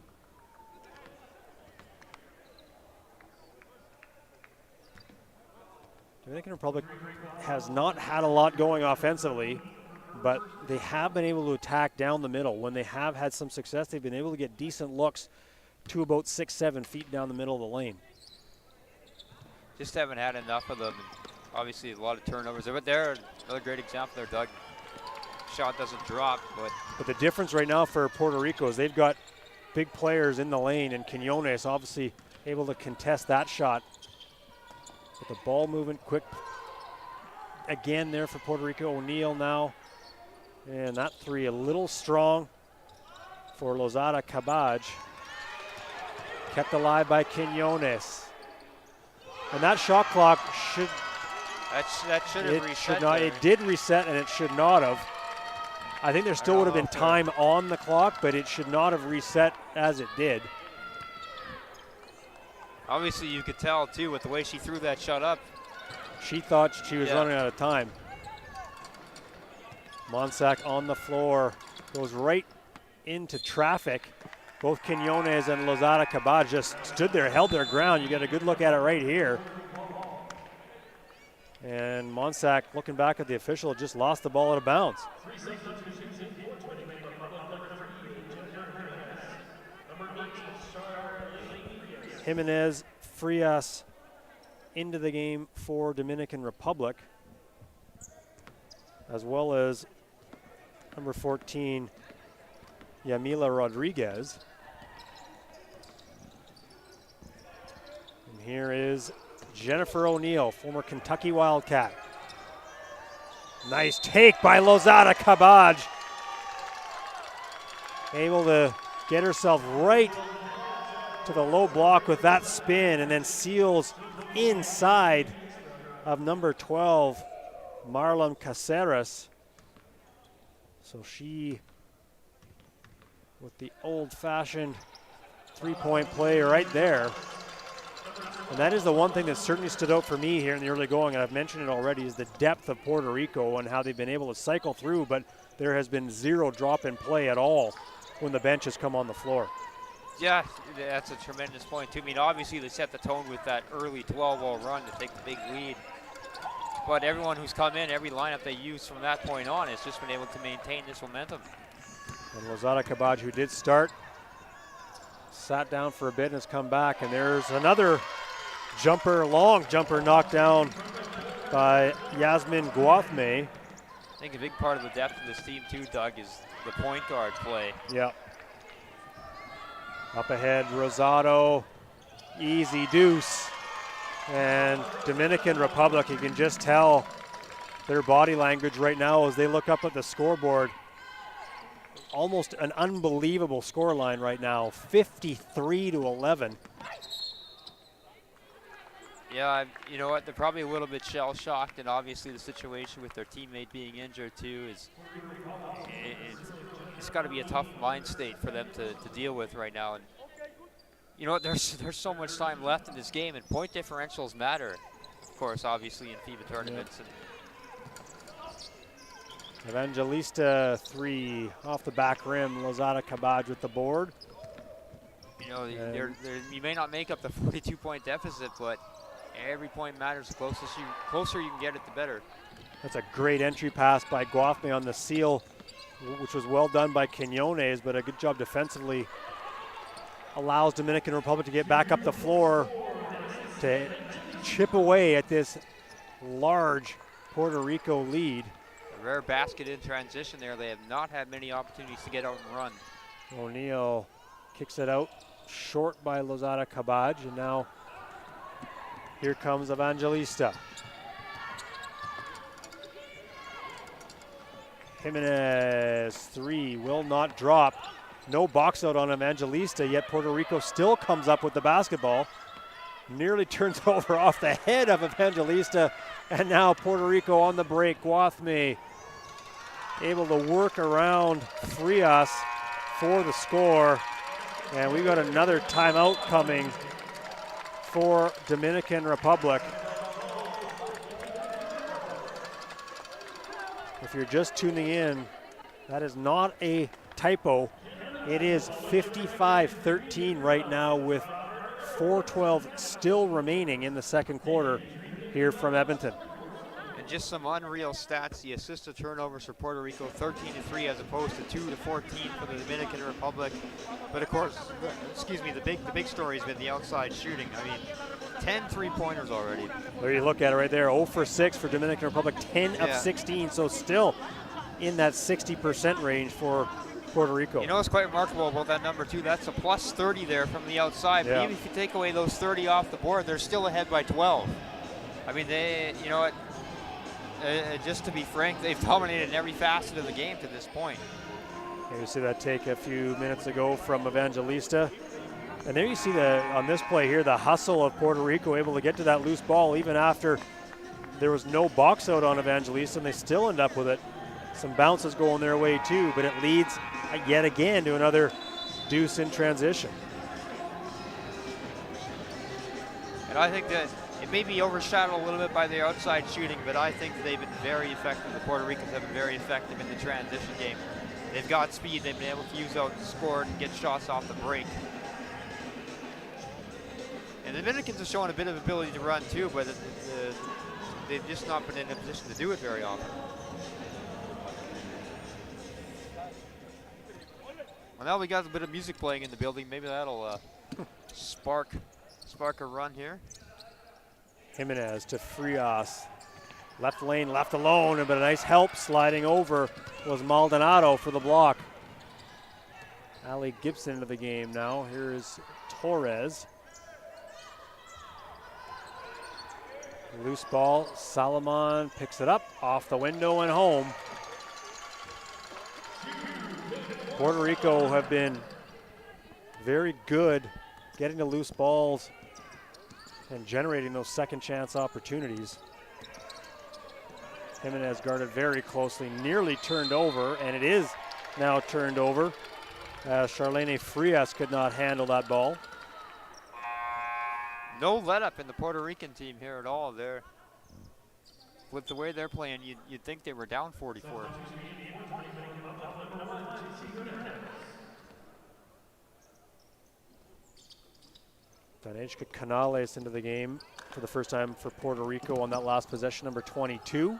Dominican Republic has not had a lot going offensively, but they have been able to attack down the middle. When they have had some success, they've been able to get decent looks to about 6-7 feet down the middle of the lane. Just haven't had enough of them. Obviously, a lot of turnovers. But they're another great example there, Doug. Shot doesn't drop, but the difference right now for Puerto Rico is they've got big players in the lane, and Quinones obviously able to contest that shot. But the ball movement quick again there for Puerto Rico. O'Neal now, and that 3 a little strong for Lozada Cabaj. Kept alive by Quinones. And that shot clock should have reset. It did reset, and it should not have. I think there still would have been time on the clock, but it should not have reset as it did. Obviously, you could tell too with the way she threw that shot up. She thought she was running out of time. Monsac on the floor, goes right into traffic. Both Quinones and Lozada Cabaj just stood there, held their ground. You get a good look at it right here. And Monsac, looking back at the official, just lost the ball out of bounds. Jimenez Frias into the game for Dominican Republic, as well as number 14, Yamila Rodriguez. And here is Jennifer O'Neal, former Kentucky Wildcat. Nice take by Lozada Cabaj. Able to get herself right to the low block with that spin, and then seals inside of number 12, Marlon Caceres. So she, with the old-fashioned three-point play right there. And that is the one thing that certainly stood out for me here in the early going, and I've mentioned it already, is the depth of Puerto Rico and how they've been able to cycle through, but there has been zero drop in play at all when the bench has come on the floor. Yeah, that's a tremendous point too. I mean, obviously they set the tone with that early 12-0 run to take the big lead. But everyone who's come in, every lineup they used from that point on has just been able to maintain this momentum. And Lozada Cabaj, who did start, sat down for a bit and has come back. And there's another jumper, long jumper knocked down by Yasmin Guathme. I think a big part of the depth of this team too, Doug, is the point guard play. Yeah. Up ahead, Rosado, easy deuce. And Dominican Republic, you can just tell their body language right now as they look up at the scoreboard. Almost an unbelievable scoreline right now, 53-11. Yeah, you know what, they're probably a little bit shell-shocked, and obviously the situation with their teammate being injured too is, it's got to be a tough mind state for them to deal with right now. And you know what, there's so much time left in this game, and point differentials matter, of course, obviously in FIBA tournaments. Yeah. Evangelista 3 off the back rim, Lozada Cabaj with the board. You know, you may not make up the 42-point deficit, but every point matters. The closer you can get it, the better. That's a great entry pass by Guathme on the seal, which was well done by Quinones, but a good job defensively. Allows Dominican Republic to get back up the floor to chip away at this large Puerto Rico lead. A rare basket in transition there. They have not had many opportunities to get out and run. O'Neal kicks it out short by Lozada Cabaj, and now here comes Evangelista. Jimenez 3 will not drop. No box out on Evangelista, yet Puerto Rico still comes up with the basketball. Nearly turns over off the head of Evangelista, and now Puerto Rico on the break. Guathme able to work around Frias for the score. And we've got another timeout coming for Dominican Republic. If you're just tuning in, that is not a typo. It is 55-13 right now with 4:12 still remaining in the second quarter here from Edmonton. And just some unreal stats. The assist to turnovers for Puerto Rico, 13-3 as opposed to 2-14 for the Dominican Republic. But of course, the big story has been the outside shooting. I mean, 10 3-pointers already. There you look at it right there, 0 for 6 for Dominican Republic, 10 of 16, so still in that 60% range for Puerto Rico. You know what's quite remarkable about that number too? That's a plus 30 there from the outside. But even if you take away those 30 off the board, they're still ahead by 12. I mean, you know what? Just to be frank, they've dominated in every facet of the game to this point. Here you see that take a few minutes ago from Evangelista. And there you see on this play here, the hustle of Puerto Rico able to get to that loose ball even after there was no box out on Evangelista, and they still end up with it. Some bounces going their way too, but it leads yet again to another deuce in transition. And I think that it may be overshadowed a little bit by their outside shooting, but I think they've been very effective. The Puerto Ricans have been very effective in the transition game. They've got speed, they've been able to use out and score and get shots off the break. And the Dominicans have shown a bit of ability to run too, but they've just not been in a position to do it very often. Well, now we got a bit of music playing in the building. Maybe that'll spark a run here. Jimenez to Frias. Left lane, left alone, but a nice help sliding over was Maldonado for the block. Ali Gibson into the game now. Here is Torres. Loose ball, Salomon picks it up off the window and home. Puerto Rico have been very good getting the loose balls and generating those second chance opportunities. Jimenez guarded very closely, nearly turned over, and it is now turned over as Charlene Frias could not handle that ball. No let up in the Puerto Rican team here at all. They're, with the way they're playing, you'd think they were down 44. Danejka Canales into the game for the first time for Puerto Rico on that last possession, number 22.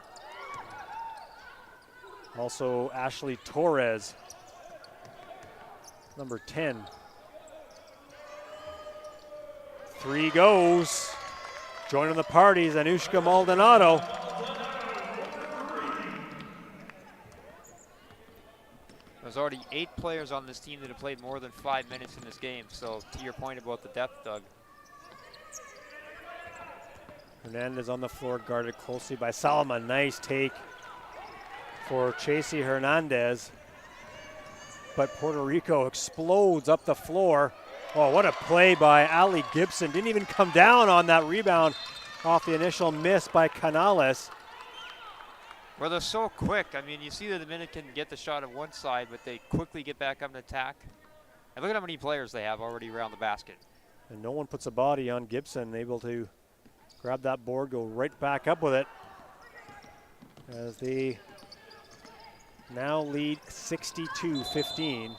Also Ashley Torres, number 10. Three goes. Joining the party is Anushka Maldonado. There's already 8 players on this team that have played more than 5 minutes in this game. So to your point about the depth, Doug. Hernandez on the floor, guarded closely by Salomon. Nice take for Chasey Hernandez. But Puerto Rico explodes up the floor. Oh, what a play by Ali Gibson. Didn't even come down on that rebound off the initial miss by Canales. Well, they're so quick. I mean, you see the Dominican get the shot on one side, but they quickly get back up and attack. And look at how many players they have already around the basket. And no one puts a body on Gibson, able to grab that board, go right back up with it. As they now lead 62-15.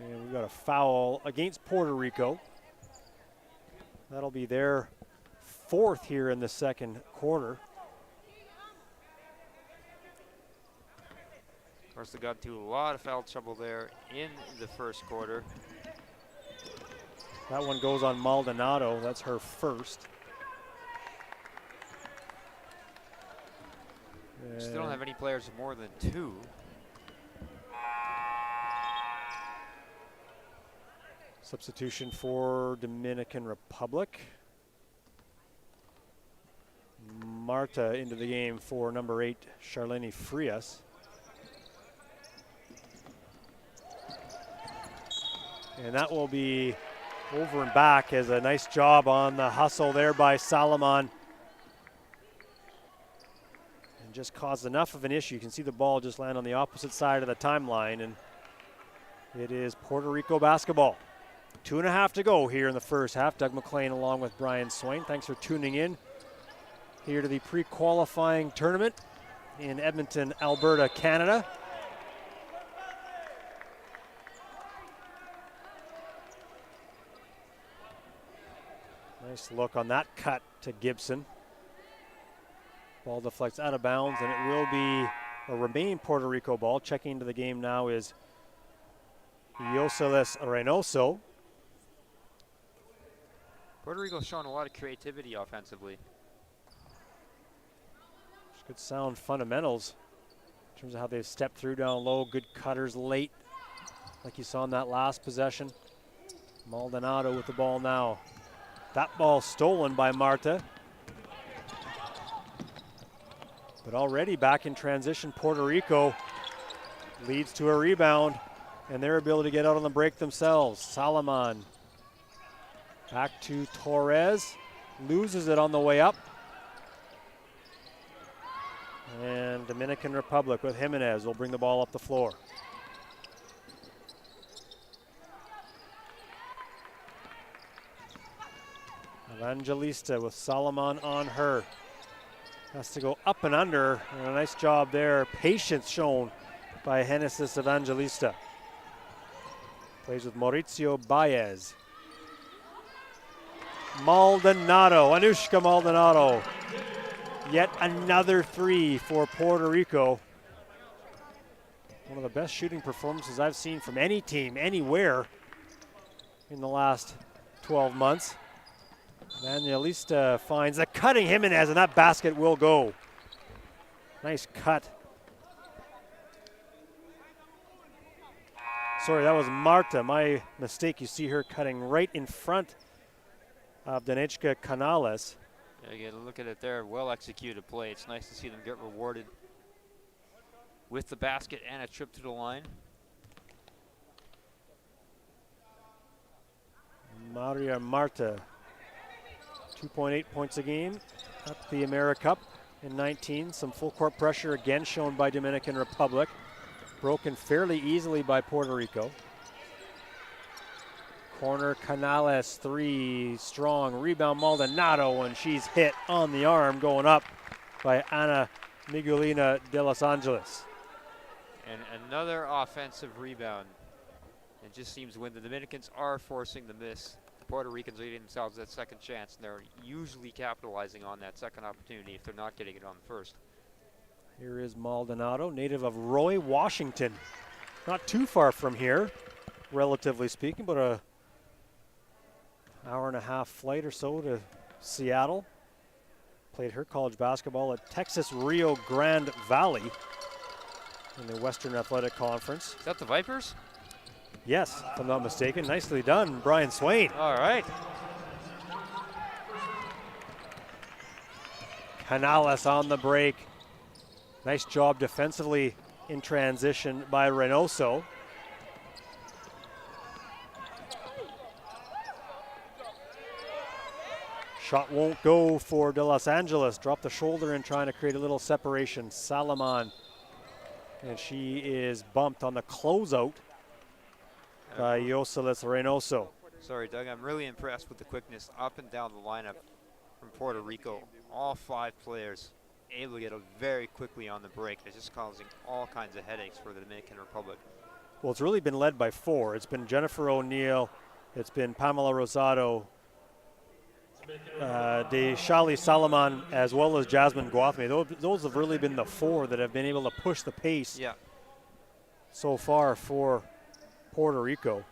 And we've got a foul against Puerto Rico. That'll be their 4th here in the second quarter. Of course, they got into a lot of foul trouble there in the first quarter. That one goes on Maldonado. That's her first. Still don't have any players with more than 2. Substitution for Dominican Republic. Marta into the game for number 8, Charlene Frias. And that will be over and back as a nice job on the hustle there by Salomon. And just caused enough of an issue. You can see the ball just land on the opposite side of the timeline, and it is Puerto Rico basketball. 2.5 to go here in the first half. Doug McLean along with Brian Swain. Thanks for tuning in here to the pre-qualifying tournament in Edmonton, Alberta, Canada. Nice look on that cut to Gibson. Ball deflects out of bounds, and it will be a remaining Puerto Rico ball. Checking into the game now is Yoseles Reynoso. Puerto Rico's showing a lot of creativity offensively. Good sound fundamentals in terms of how they've stepped through down low. Good cutters late, like you saw in that last possession. Maldonado with the ball now. That ball stolen by Marta. But already back in transition, Puerto Rico leads to a rebound and their ability to get out on the break themselves. Salomon back to Torres, loses it on the way up. And Dominican Republic with Jimenez will bring the ball up the floor. Evangelista with Salomon on her. Has to go up and under, and a nice job there. Patience shown by Genesis Evangelista. Plays with Mauricio Baez. Maldonado, Anushka Maldonado. Yet another 3 for Puerto Rico. One of the best shooting performances I've seen from any team, anywhere, in the last 12 months. Evangelista finds a cutting Jimenez, and that basket will go. Nice cut. Sorry, that was Marta. My mistake. You see her cutting right in front of Danechka Canales. Yeah, you look at it there, well executed play. It's nice to see them get rewarded with the basket and a trip to the line. Maria Marta, 2.8 points a game at the AmeriCup in 19. Some full court pressure again shown by Dominican Republic. Broken fairly easily by Puerto Rico. Corner, Canales, three, strong. Rebound, Maldonado, and she's hit on the arm going up by Ana Miguelina de Los Angeles. And another offensive rebound. It just seems when the Dominicans are forcing the miss, the Puerto Ricans are getting themselves that second chance, and they're usually capitalizing on that second opportunity if they're not getting it on the first. Here is Maldonado, native of Roy, Washington. Not too far from here, relatively speaking, but a hour and a half flight or so to Seattle. Played her college basketball at Texas Rio Grande Valley in the Western Athletic Conference. Is that the Vipers? Yes, if I'm not mistaken. Nicely done, Brian Swain. All right. Canales on the break. Nice job defensively in transition by Reynoso. Shot won't go for De Los Angeles. Drop the shoulder and trying to create a little separation. Salaman. And she is bumped on the closeout by Yoselis Reynoso. Sorry, Doug. I'm really impressed with the quickness up and down the lineup from Puerto Rico. All 5 players able to get out very quickly on the break. It's just causing all kinds of headaches for the Dominican Republic. Well, it's really been led by 4. It's been Jennifer O'Neill. It's been Pamela Rosado. Shali Salaman, as well as Jasmine Guathme. Those have really been the 4 that have been able to push the pace so far for Puerto Rico.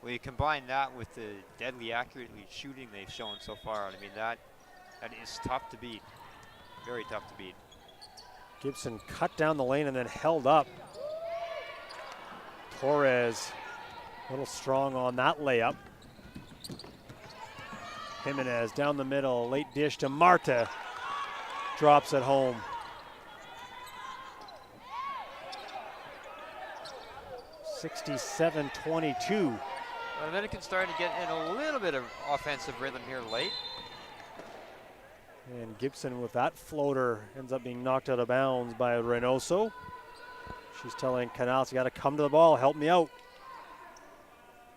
Well, you combine that with the deadly accurately shooting they've shown so far. I mean, that is tough to beat. Very tough to beat. Gibson cut down the lane and then held up. Torres a little strong on that layup. Jimenez down the middle, late dish to Marta. Drops it home. (67-22). The Dominicans starting to get in a little bit of offensive rhythm here late. And Gibson with that floater ends up being knocked out of bounds by Reynoso. She's telling Canales, you got to come to the ball, help me out.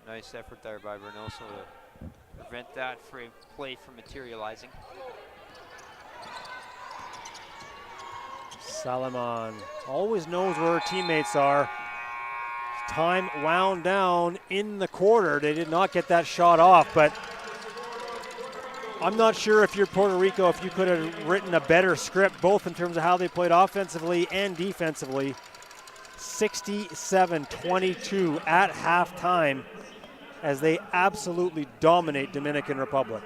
Nice effort there by Reynoso to prevent that play from materializing. Salaman always knows where her teammates are. Time wound down in the quarter. They did not get that shot off, but I'm not sure if you're Puerto Rico, if you could have written a better script, both in terms of how they played offensively and defensively. 67-22 at halftime as they absolutely dominate Dominican Republic.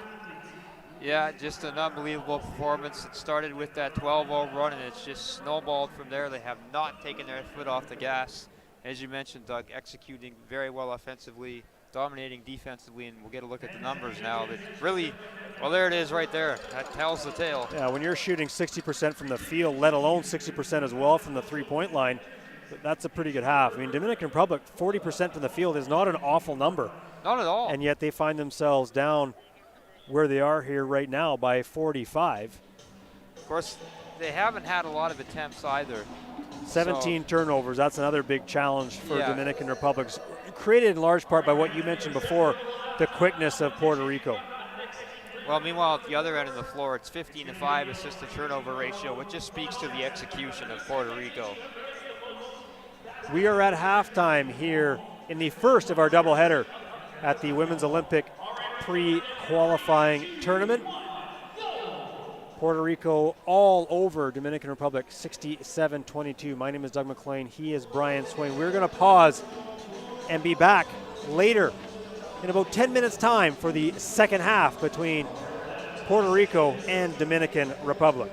Yeah, just an unbelievable performance. It started with that 12-0 run, and it's just snowballed from there. They have not taken their foot off the gas. As you mentioned, Doug, executing very well offensively, dominating defensively, and we'll get a look at the numbers now. That really, well, there it is right there. That tells the tale. Yeah, when you're shooting 60% from the field, let alone 60% as well from the three-point line, that's a pretty good half. I mean, Dominican Republic, 40% from the field is not an awful number. Not at all. And yet they find themselves down where they are here right now by 45. Of course, they haven't had a lot of attempts either. 17 turnovers, that's another big challenge for Dominican Republic. Created in large part by what you mentioned before, the quickness of Puerto Rico. Well, meanwhile, at the other end of the floor, it's 15-5 assist-to-turnover ratio, which just speaks to the execution of Puerto Rico. We are at halftime here in the first of our doubleheader at the Women's Olympic pre-qualifying tournament. Puerto Rico all over Dominican Republic, 67-22. My name is Doug McLean. He is Brian Swain. We're going to pause and be back later in about 10 minutes' time for the second half between Puerto Rico and Dominican Republic.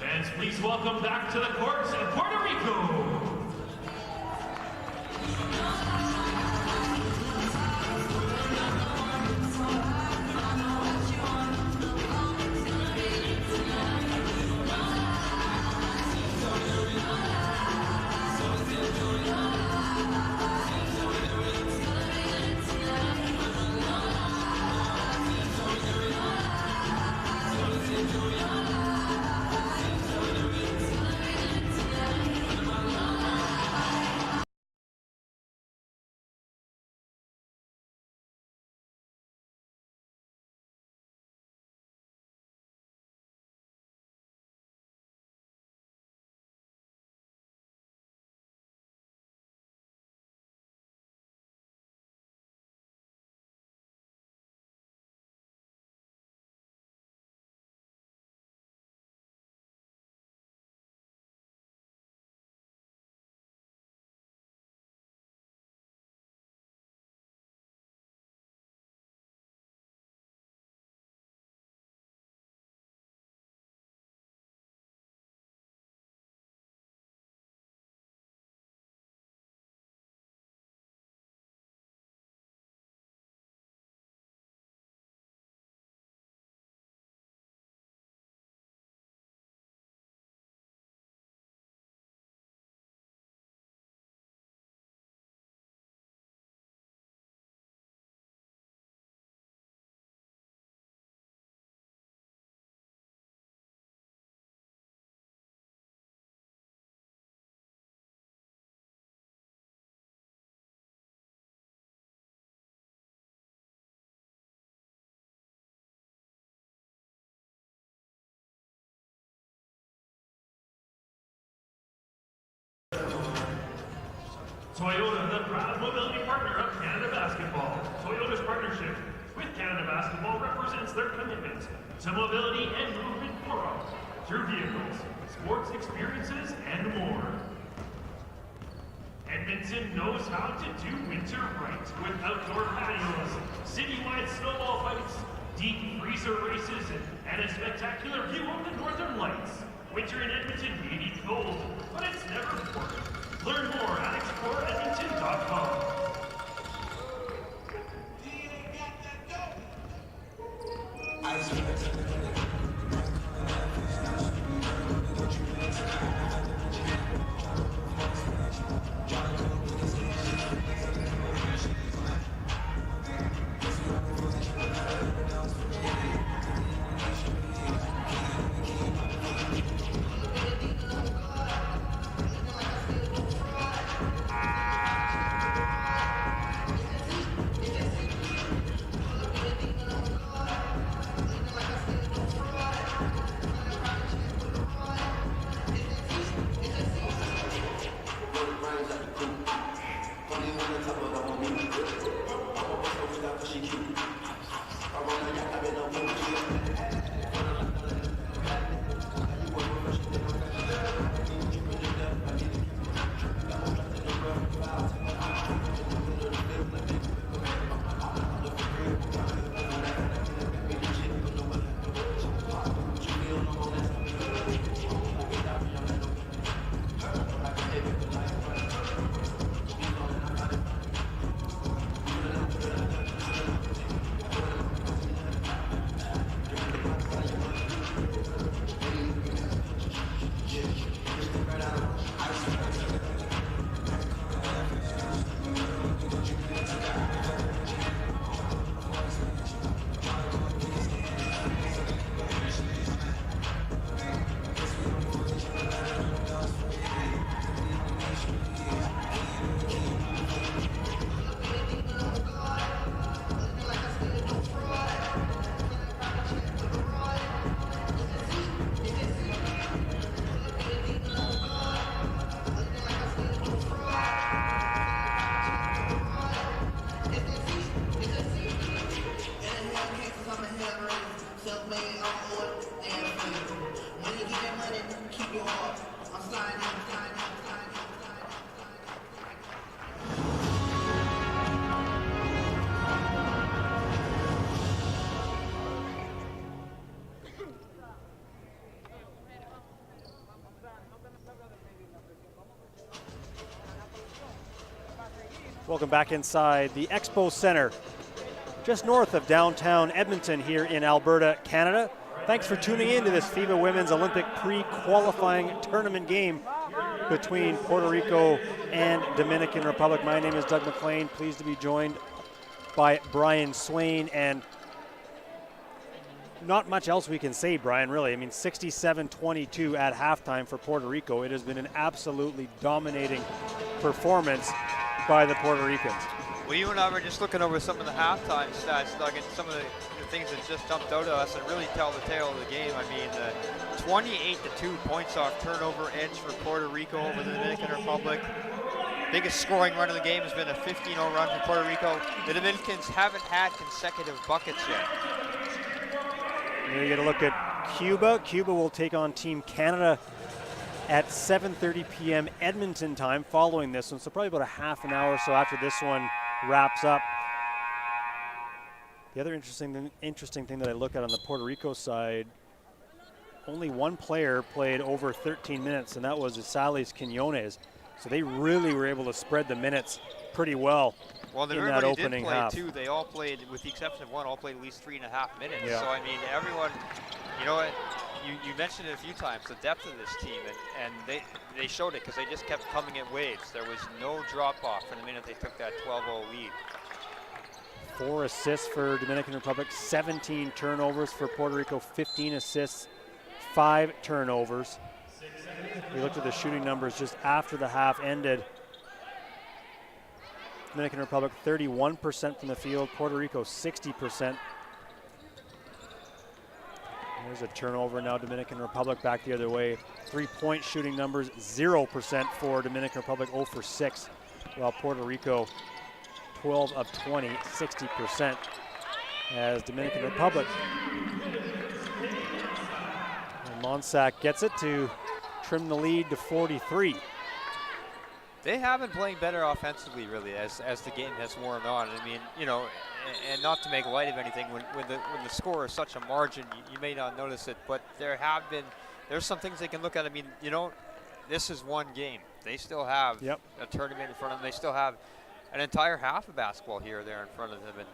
Fans, please welcome back to the courts of Puerto Rico. Toyota, the proud mobility partner of Canada Basketball. Toyota's partnership with Canada Basketball represents their commitment to mobility and movement for all through vehicles, sports experiences, and more. Edmonton knows how to do winter right with outdoor patios, citywide snowball fights, deep freezer races, and a spectacular view of the Northern Lights. Winter in Edmonton may be cold, but it's never boring. Learn more at exploreedmonton.com. Welcome back inside the Expo Center, just north of downtown Edmonton here in Alberta, Canada. Thanks for tuning in to this FIBA Women's Olympic pre-qualifying tournament game between Puerto Rico and Dominican Republic. My name is Doug McLean, pleased to be joined by Brian Swain, and not much else we can say, Brian, really. I mean, 67-22 at halftime for Puerto Rico. It has been an absolutely dominating performance by the Puerto Ricans. Well, you and I were just looking over some of the halftime stats, Doug, and some of the things that just jumped out at us and really tell the tale of the game. I mean, 28-2 points off turnover edge for Puerto Rico over the Dominican Republic. Biggest scoring run of the game has been a 15-0 run for Puerto Rico. The Dominicans haven't had consecutive buckets yet. Here you get a look at Cuba. Cuba will take on Team Canada at 7:30 p.m. Edmonton time following this one. So probably about a half an hour or so after this one wraps up. The other interesting thing that I look at on the Puerto Rico side, only one player played over 13 minutes, and that was Isales Quiñones. So they really were able to spread the minutes pretty well. Well, in that opening half. Too. They all played, with the exception of one, all played at least 3.5 minutes. Yeah. So, I mean, everyone, you know what, you mentioned it a few times, the depth of this team, and they showed it because they just kept coming in waves. There was no drop-off from the minute they took that 12-0 lead. 4 assists for Dominican Republic, 17 turnovers for Puerto Rico, 15 assists, 5 turnovers. We looked at the shooting numbers just after the half ended. Dominican Republic 31% from the field, Puerto Rico 60%. There's a turnover now, Dominican Republic back the other way. 3-point shooting numbers, 0% for Dominican Republic, 0 for 6, while Puerto Rico 12 of 20, 60%, as Dominican Republic. And Monsac gets it to trim the lead to 43. They have been playing better offensively, really, as the game has worn on. I mean, you know, and not to make light of anything, when the score is such a margin, you may not notice it, but there's some things they can look at. I mean, you know, this is one game. They still have a tournament in front of them. They still have an entire half of basketball here or there in front of them. And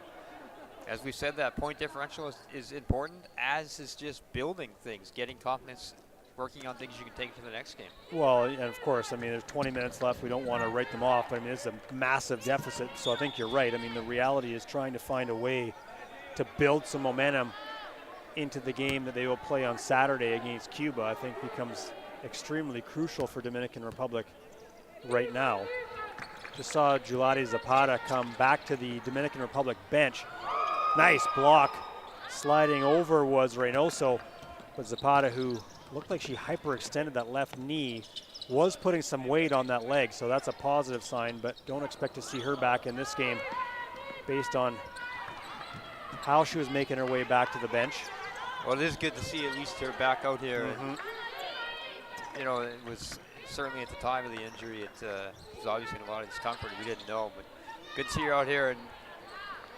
as we said, that point differential is important, as is just building things, getting confidence, working on things you can take to the next game. Well, and of course, I mean, there's 20 minutes left. We don't want to write them off, but I mean, it's a massive deficit, so I think you're right. I mean, the reality is trying to find a way to build some momentum into the game that they will play on Saturday against Cuba, I think becomes extremely crucial for Dominican Republic right now. Just saw Julati Zapata come back to the Dominican Republic bench. Nice block. Sliding over was Reynoso, but Zapata, who looked like she hyperextended that left knee, was putting some weight on that leg, so that's a positive sign, but don't expect to see her back in this game based on how she was making her way back to the bench. Well, it is good to see at least her back out here. You know, it was certainly at the time of the injury, it was obviously in a lot of discomfort. We didn't know, but good to see her out here and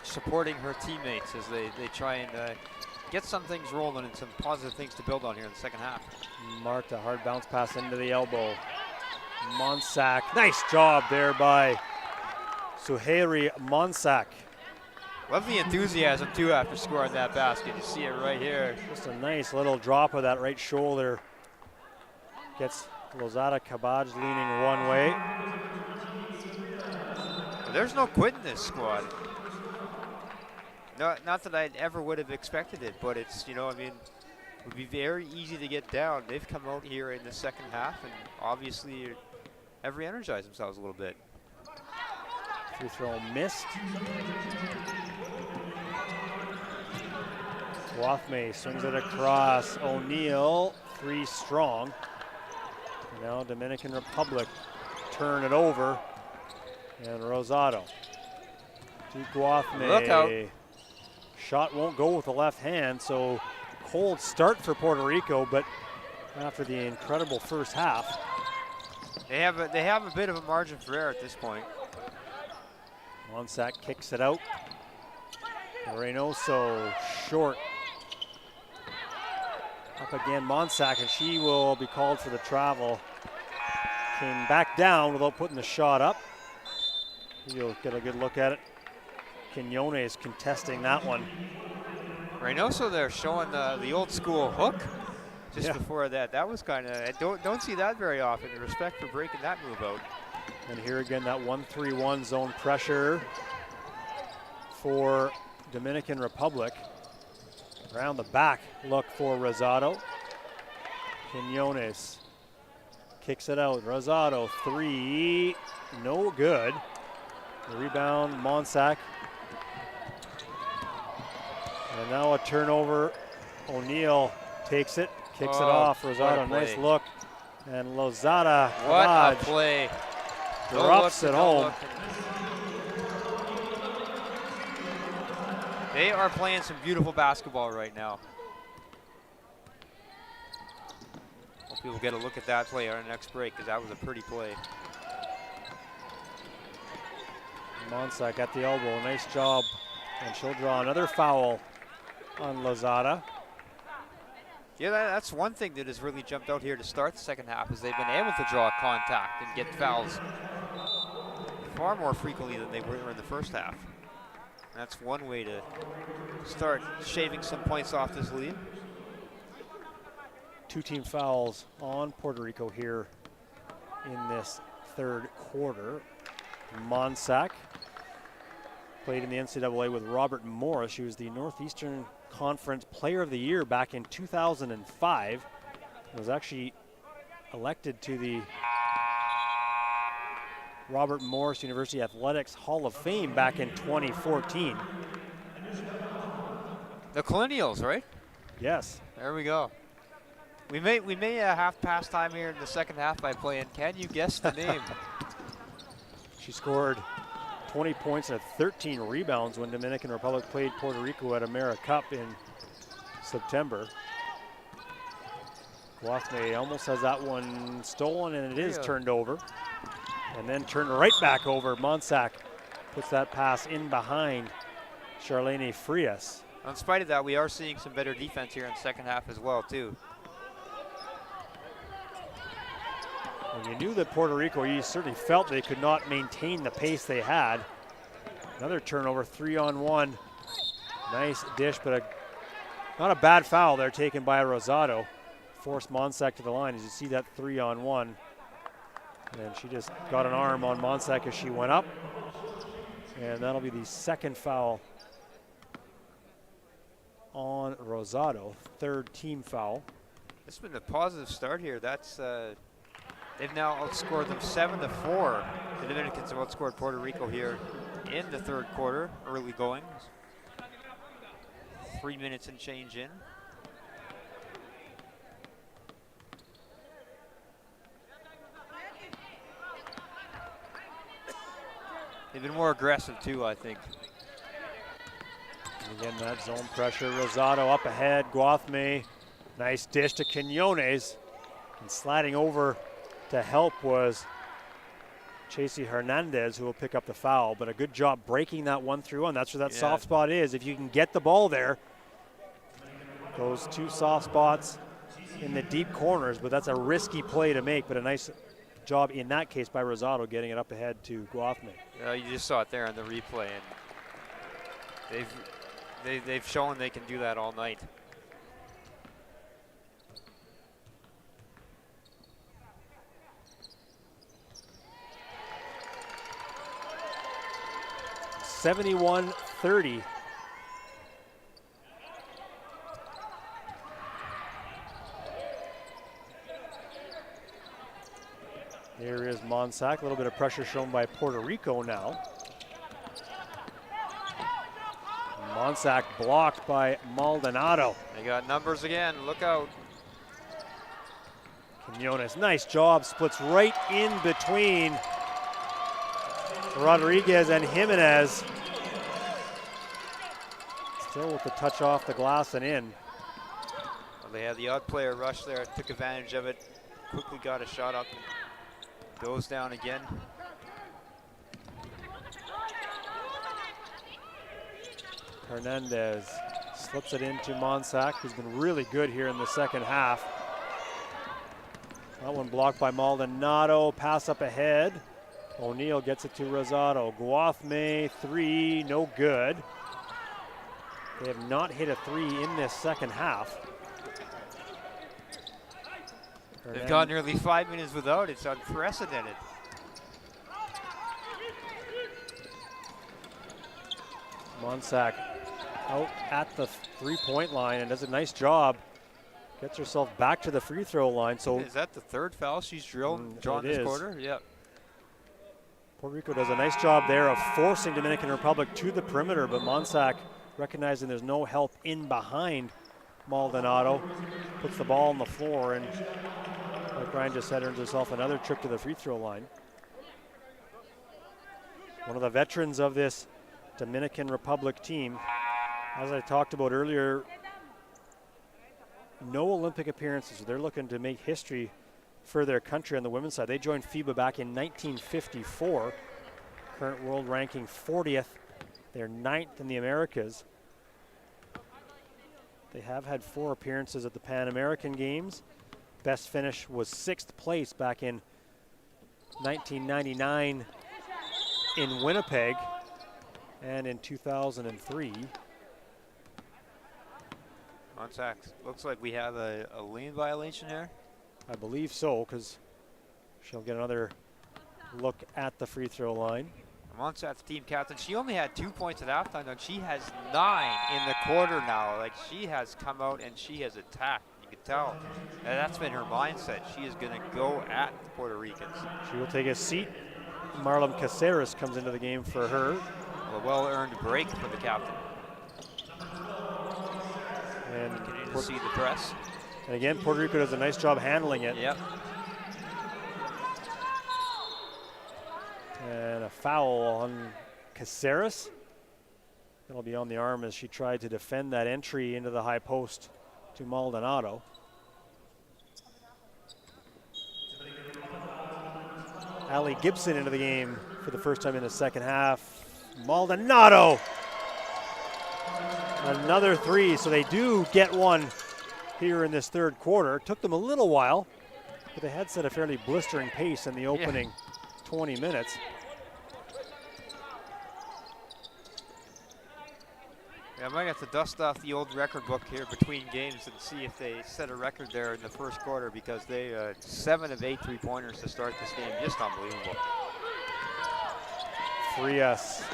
supporting her teammates as they try and get some things rolling and some positive things to build on here in the second half. Marta, hard bounce pass into the elbow. Monsac, nice job there by Suheiri Monsac. Love the enthusiasm too after scoring that basket. You see it right here. Just a nice little drop of that right shoulder. Gets Lozada Cabaj leaning one way. There's no quit in this squad. No, not that I ever would have expected it, but it's, you know, I mean, it would be very easy to get down. They've come out here in the second half and obviously have re-energized themselves a little bit. Free throw missed. Guathme swings it across. O'Neal, 3 strong. Now Dominican Republic turn it over. And Rosado to Guathme. Look out. Shot won't go with the left hand, so cold start for Puerto Rico, but after the incredible first half. They have a bit of a margin for error at this point. Monsac kicks it out. Reynoso short. Up again, Monsac, and she will be called for the travel. Came back down without putting the shot up. You'll get a good look at it. Quinones contesting that one. Reynoso there showing the old school hook just before that. That was kind of, I don't see that very often. Respect for breaking that move out. And here again, that 1-3-1 zone pressure for Dominican Republic. Around the back, look for Rosado. Quinones kicks it out. Rosado, 3, no good. The rebound, Monsac. And now a turnover. O'Neal takes it, kicks it off. Rosado, nice look. And Lozada, what a play. Drops it home. They are playing some beautiful basketball right now. Hope people get a look at that play on our next break, because that was a pretty play. Monsac at the elbow, nice job. And she'll draw another foul on Lozada. Yeah, that's one thing that has really jumped out here to start the second half, is they've been able to draw contact and get fouls far more frequently than they were in the first half. And that's one way to start shaving some points off this lead. 2 team fouls on Puerto Rico here in this third quarter. Monsac played in the NCAA with Robert Morris. She was the Northeastern Conference Player of the Year back in 2005. Was actually elected to the Robert Morris University Athletics Hall of Fame back in 2014. The Colonials, right? Yes. There we go. We may have past time here in the second half by playing Can You Guess the Name? She scored 20 points and 13 rebounds when Dominican Republic played Puerto Rico at AmeriCup in September. Guathme almost has that one stolen, and it is turned over. And then turned right back over. Monsac puts that pass in behind Charlene Frias. In spite of that, we are seeing some better defense here in the second half as well, too. And you knew that Puerto Rico, you certainly felt they could not maintain the pace they had. Another turnover, 3-on-1. Nice dish, but not a bad foul there taken by Rosado. Forced Monsac to the line. As you see that 3-on-1. And she just got an arm on Monsac as she went up. And that'll be the second foul on Rosado, third team foul. It's been a positive start here. That's they've now outscored them 7-4. The Dominicans have outscored Puerto Rico here in the third quarter, early going. 3 minutes and change in. They've been more aggressive too, I think. And again, that zone pressure. Rosado up ahead. Guathme, nice dish to Quinones. And sliding over to help was Chasey Hernandez, who will pick up the foul. But a good job breaking that 1-3-1. That's where that soft spot is. If you can get the ball there, those 2 soft spots in the deep corners. But that's a risky play to make. But a nice job in that case by Rosado getting it up ahead to Guathme. You just saw it there in the replay, and they've shown they can do that all night. (71-30). Here is Monsac, a little bit of pressure shown by Puerto Rico now. Monsac blocked by Maldonado. They got numbers again, look out. Quinones, nice job, splits right in between Rodriguez and Jimenez. Still with the touch off the glass and in. Well, they had the odd player rush there, took advantage of it, quickly got a shot up. Goes down again. Hernandez slips it into Monsac, who's been really good here in the second half. That one blocked by Maldonado. Pass up ahead. O'Neill gets it to Rosado. Guathme, three, no good. They have not hit a three in this second half. They've gone nearly 5 minutes without. It's unprecedented. Monsac out at the three-point line and does a nice job. Gets herself back to the free throw line. So is that the third foul she's drawn this quarter? Yep. Puerto Rico does a nice job there of forcing Dominican Republic to the perimeter, but Monsac, recognizing there's no help in behind Maldonado, puts the ball on the floor, and like Ryan just said, earns herself another trip to the free throw line. One of the veterans of this Dominican Republic team, as I talked about earlier, no Olympic appearances. They're looking to make history for their country on the women's side. They joined FIBA back in 1954. Current world ranking 40th. They're 9th in the Americas. They have had 4 appearances at the Pan American Games. Best finish was 6th place back in 1999 in Winnipeg and in 2003. Monsac, looks like we have a lane violation here. I believe so, because she'll get another look at the free throw line. Monsac's team captain, she only had 2 points at halftime, and she has 9 in the quarter now. Like, she has come out and she has attacked. You can tell. And that's been her mindset. She is going to go at the Puerto Ricans. She will take a seat. Marlon Caceres comes into the game for her. A well-earned break for the captain. And continue to see the press. And again, Puerto Rico does a nice job handling it. Yep. And a foul on Caceres. That'll be on the arm as she tried to defend that entry into the high post to Maldonado. Allie Gibson into the game for the first time in the second half. Maldonado! Another three, so they do get one here in this third quarter. Took them a little while, but they had set a fairly blistering pace in the opening 20 minutes. Yeah, I might have to dust off the old record book here between games and see if they set a record there in the first quarter, because they 7 of 8 3-pointers to start this game. Just unbelievable. Frias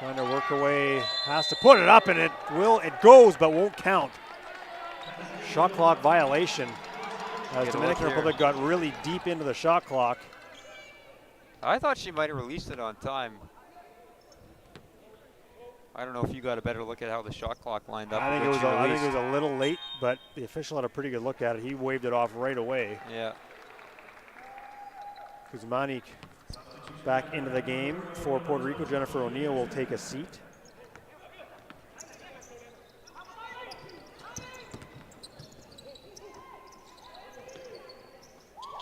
trying to work away, has to put it up, and it goes but won't count. Shot clock violation as Dominican Republic got really deep into the shot clock. I thought she might have released it on time. I don't know if you got a better look at how the shot clock lined up. I think it was a little late, but the official had a pretty good look at it. He waved it off right away. Yeah. Kuzmanik back into the game for Puerto Rico. Jennifer O'Neill will take a seat.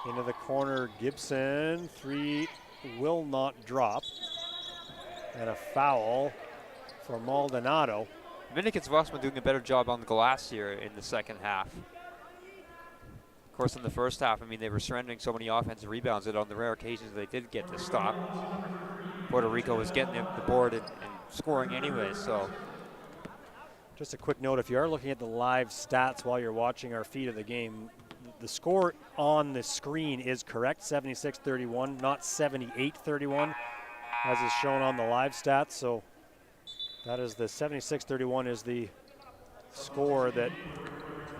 Into the corner, Gibson. Three will not drop. And a foul for Maldonado. Dominican's also been doing a better job on the glass here in the second half. Of course, in the first half, I mean, they were surrendering so many offensive rebounds that on the rare occasions they did get to stop, Puerto Rico was getting the board and scoring anyway, so. Just a quick note, if you are looking at the live stats while you're watching our feed of the game, the score on the screen is correct, 76-31, not 78-31, as is shown on the live stats. So that is the 76-31 is the score that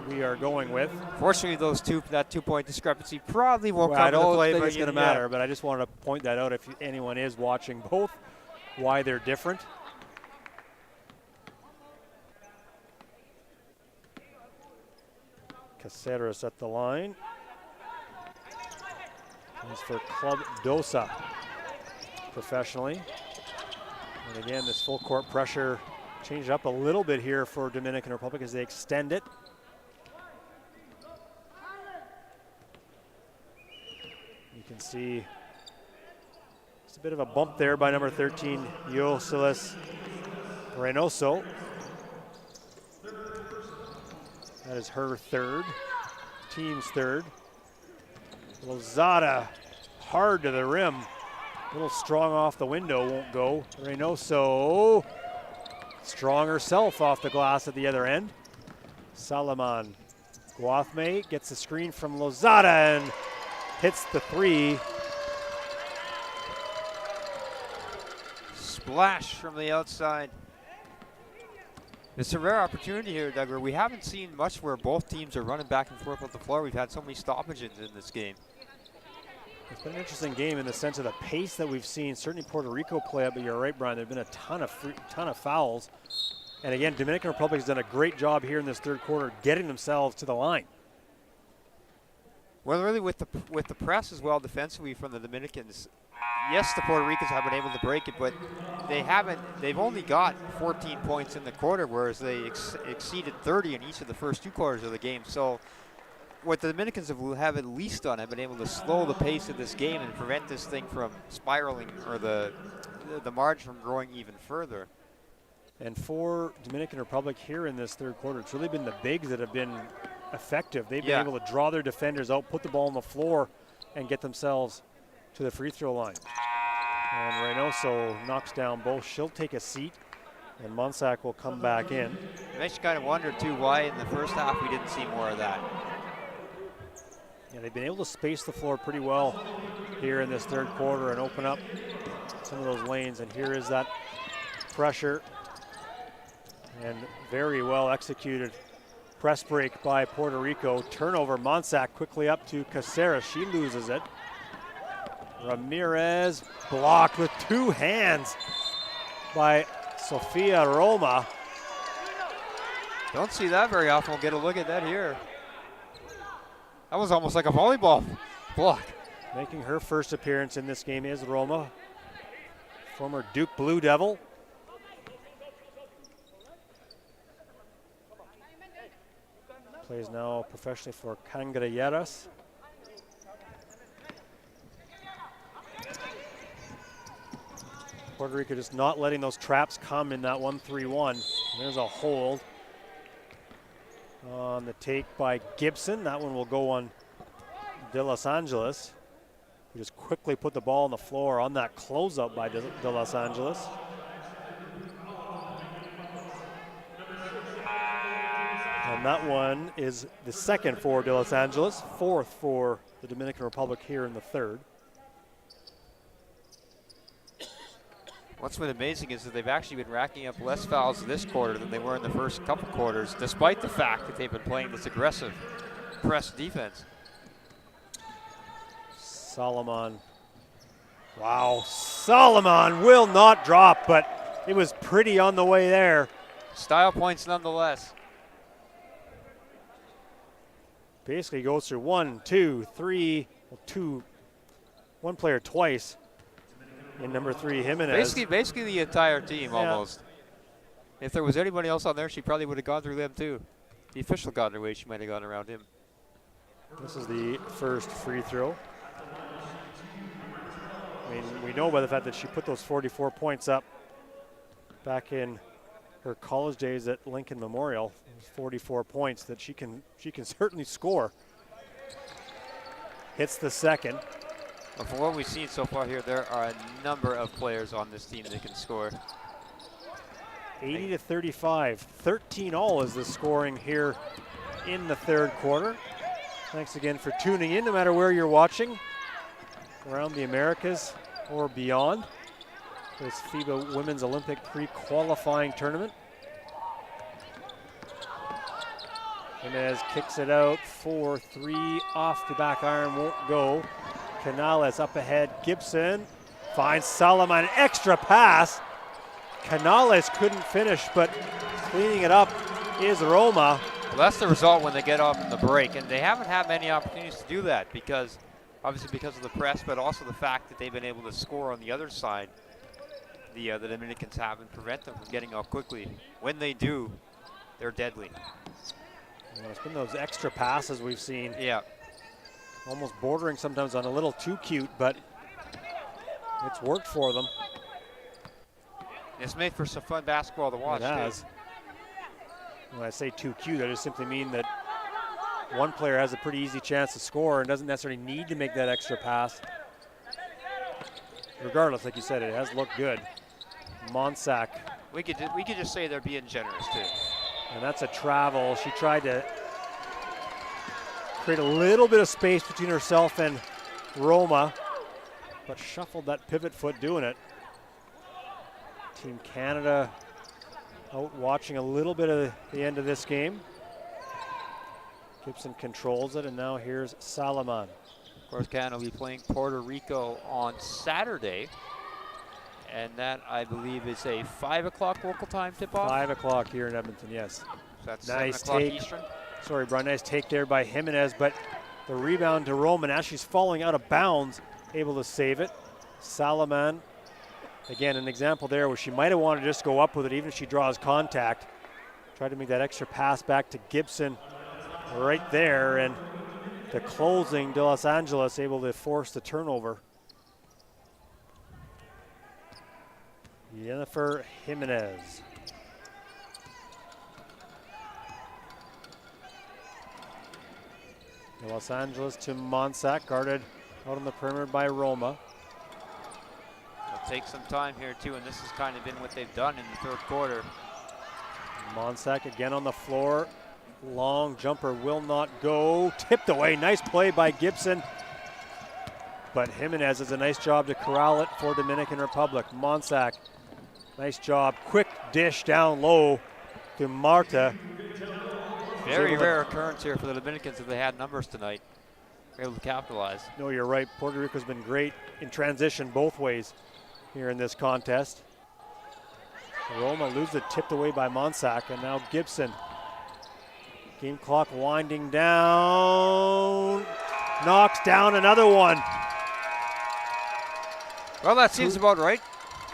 we are going with. Fortunately, that 2-point discrepancy probably won't come into play. I don't think it's going to matter, but I just wanted to point that out if anyone is watching both, why they're different. Caceres at the line. Comes for Club Dosa professionally. And again, this full court pressure changed up a little bit here for Dominican Republic as they extend it. You can see it's a bit of a bump there by number 13, Yosilis Reynoso. That is her third, team's third. Lozada hard to the rim. A little strong off the window, won't go. Reynoso, strong herself off the glass at the other end. Salaman. Guathme gets the screen from Lozada and hits the three. Splash from the outside. It's a rare opportunity here, Doug, where we haven't seen much where both teams are running back and forth with the floor. We've had so many stoppages in this game. It's been an interesting game in the sense of the pace that we've seen. Certainly Puerto Rico play it, but you're right, Brian. There have been a ton of fouls. And again, Dominican Republic has done a great job here in this third quarter getting themselves to the line. Well, really with the press as well defensively from the Dominicans, yes, the Puerto Ricans have been able to break it, but they've only got 14 points in the quarter, whereas they exceeded 30 in each of the first 2 quarters of the game. So what the Dominicans have at least done, have been able to slow the pace of this game and prevent this thing from spiraling, or the margin from growing even further. And for Dominican Republic here in this third quarter, it's really been the bigs that have been effective. They've been able to draw their defenders out, put the ball on the floor, and get themselves to the free throw line. And Reynoso knocks down both. She'll take a seat, and Monsac will come back in. It makes you kind of wonder, too, why in the first half we didn't see more of that. Yeah, they've been able to space the floor pretty well here in this third quarter and open up some of those lanes. And here is that pressure, and very well executed press break by Puerto Rico. Turnover, Monsac quickly up to Caceres. She loses it. Ramirez blocked with 2 hands by Sofia Roma. Don't see that very often. We'll get a look at that here. That was almost like a volleyball block. Making her first appearance in this game is Roma, former Duke Blue Devil. Plays now professionally for Cangrilleras. Puerto Rico just not letting those traps come in that 1-3-1. There's a hold on the take by Gibson. That one will go on De Los Angeles. We just quickly put the ball on the floor on that closeout by De Los Angeles. And that one is the second for De Los Angeles, 4th for the Dominican Republic here in the third. What's been amazing is that they've actually been racking up less fouls this quarter than they were in the first couple quarters, despite the fact that they've been playing this aggressive press defense. Solomon. Wow, Solomon will not drop, but it was pretty on the way there. Style points nonetheless. Basically goes through 1, 2, 3, one player twice in number 3, Jimenez. Basically the entire team almost. If there was anybody else on there, she probably would have gone through them too. The official got her way, she might have gone around him. This is the first free throw. I mean, we know by the fact that she put those 44 points up back in her college days at Lincoln Memorial, 44 points, that she can certainly score. Hits the second. But from what we've seen so far here, there are a number of players on this team that can score. 80-35, 13 all is the scoring here in the third quarter. Thanks again for tuning in, no matter where you're watching, around the Americas or beyond. This FIBA Women's Olympic pre-qualifying tournament. Jimenez kicks it out for 3, off the back iron, won't go. Canales up ahead, Gibson finds Solomon, extra pass. Canales couldn't finish, but cleaning it up is Roma. Well, that's the result when they get off in the break, and they haven't had many opportunities to do that because, obviously because of the press, but also the fact that they've been able to score on the other side. The Dominicans haven't prevent them from getting out quickly. When they do, they're deadly. Well, it's been those extra passes we've seen. Yeah. Almost bordering sometimes on a little too cute, but it's worked for them. It's made for some fun basketball to watch. It has. When I say too cute, I just simply mean that one player has a pretty easy chance to score and doesn't necessarily need to make that extra pass. regardless, like you said, it has looked good. Monsac. We could just say they're being generous too. And that's a travel. She tried to create a little bit of space between herself and Roma, but shuffled that pivot foot doing it. Team Canada out watching a little bit of the end of this game. Gibson controls it, and now here's Salaman. Of course, Canada will be playing Puerto Rico on Saturday, and that, I believe, is a 5 o'clock local time tip-off. 5 o'clock here in Edmonton, yes. So that's Nice 7 o'clock take. Eastern. Sorry, Brian, nice take there by Jimenez, but the rebound to Roman as she's falling out of bounds, able to save it. Salaman, again, an example there where she might have wanted to just go up with it even if she draws contact. Tried to make that extra pass back to Gibson right there, and the closing De Los Angeles able to force the turnover. Jennifer Jimenez. Los Angeles to Monsac, guarded out on the perimeter by Roma. It'll take some time here too, and this has kind of been what they've done in the third quarter. Monsac again on the floor. Long jumper will not go. Tipped away. Nice play by Gibson. But Jimenez does a nice job to corral it for Dominican Republic. Monsac, nice job. Quick dish down low to Marta. Very rare occurrence here for the Dominicans if they had numbers tonight. They're able to capitalize. No, you're right. Puerto Rico's been great in transition both ways here in this contest. Roma loses it, tipped away by Monsac, and now Gibson. Game clock winding down. Knocks down another one. Well, that seems about right.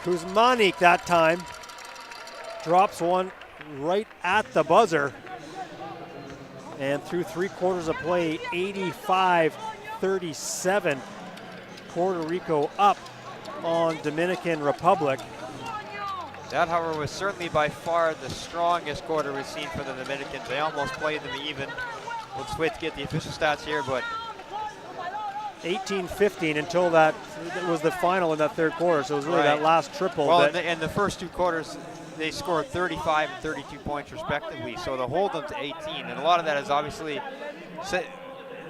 Kuzmanik that time drops one right at the buzzer. And through 3 quarters of play, 85-37. Puerto Rico up on Dominican Republic. That, however, was certainly by far the strongest quarter we've seen for the Dominicans. They almost played them even. We'll just wait to get the official stats here, but 18-15 until that was the final in that third quarter. So it was really that last triple. Well, in the first 2 quarters, they scored 35 and 32 points respectively. So to hold them to 18, and a lot of that is obviously,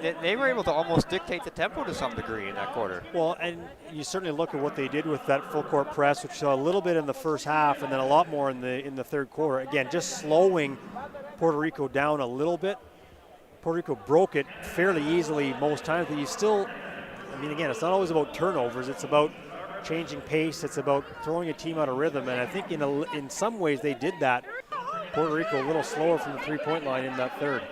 they were able to almost dictate the tempo to some degree in that quarter. Well, and you certainly look at what they did with that full court press, which saw a little bit in the first half and then a lot more in the third quarter. Again, just slowing Puerto Rico down a little bit. Puerto Rico broke it fairly easily most times, but you still, I mean, again, it's not always about turnovers. It's about changing pace. It's about throwing a team out of rhythm, and I think in some ways they did that. Puerto Rico a little slower from the three-point line in that third.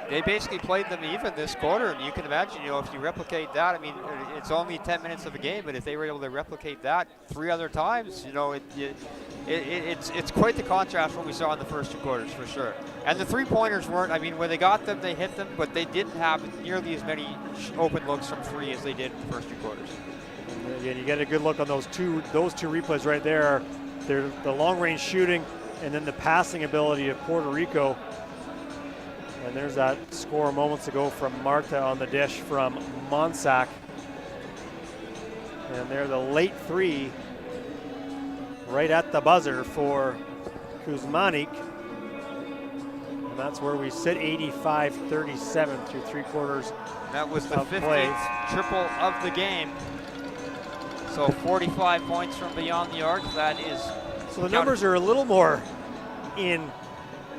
They basically played them even this quarter, and you can imagine, if you replicate that, I mean, it's only 10 minutes of a game, but if they were able to replicate that 3 other times, it's quite the contrast from what we saw in the first 2 quarters for sure. And the 3-pointers weren't, I mean, when they got them, they hit them, but they didn't have nearly as many open looks from 3 as they did in the first 2 quarters. And again, you get a good look on those two replays right there. They're the long-range shooting and then the passing ability of Puerto Rico. And there's that score moments ago from Marta on the dish from Monsac. And they're the late 3 right at the buzzer for Kuzmanik. And that's where we sit, 85-37 through 3 quarters. That was the 15th triple of the game. So 45 points from beyond the arc. That is. So the numbers are a little more in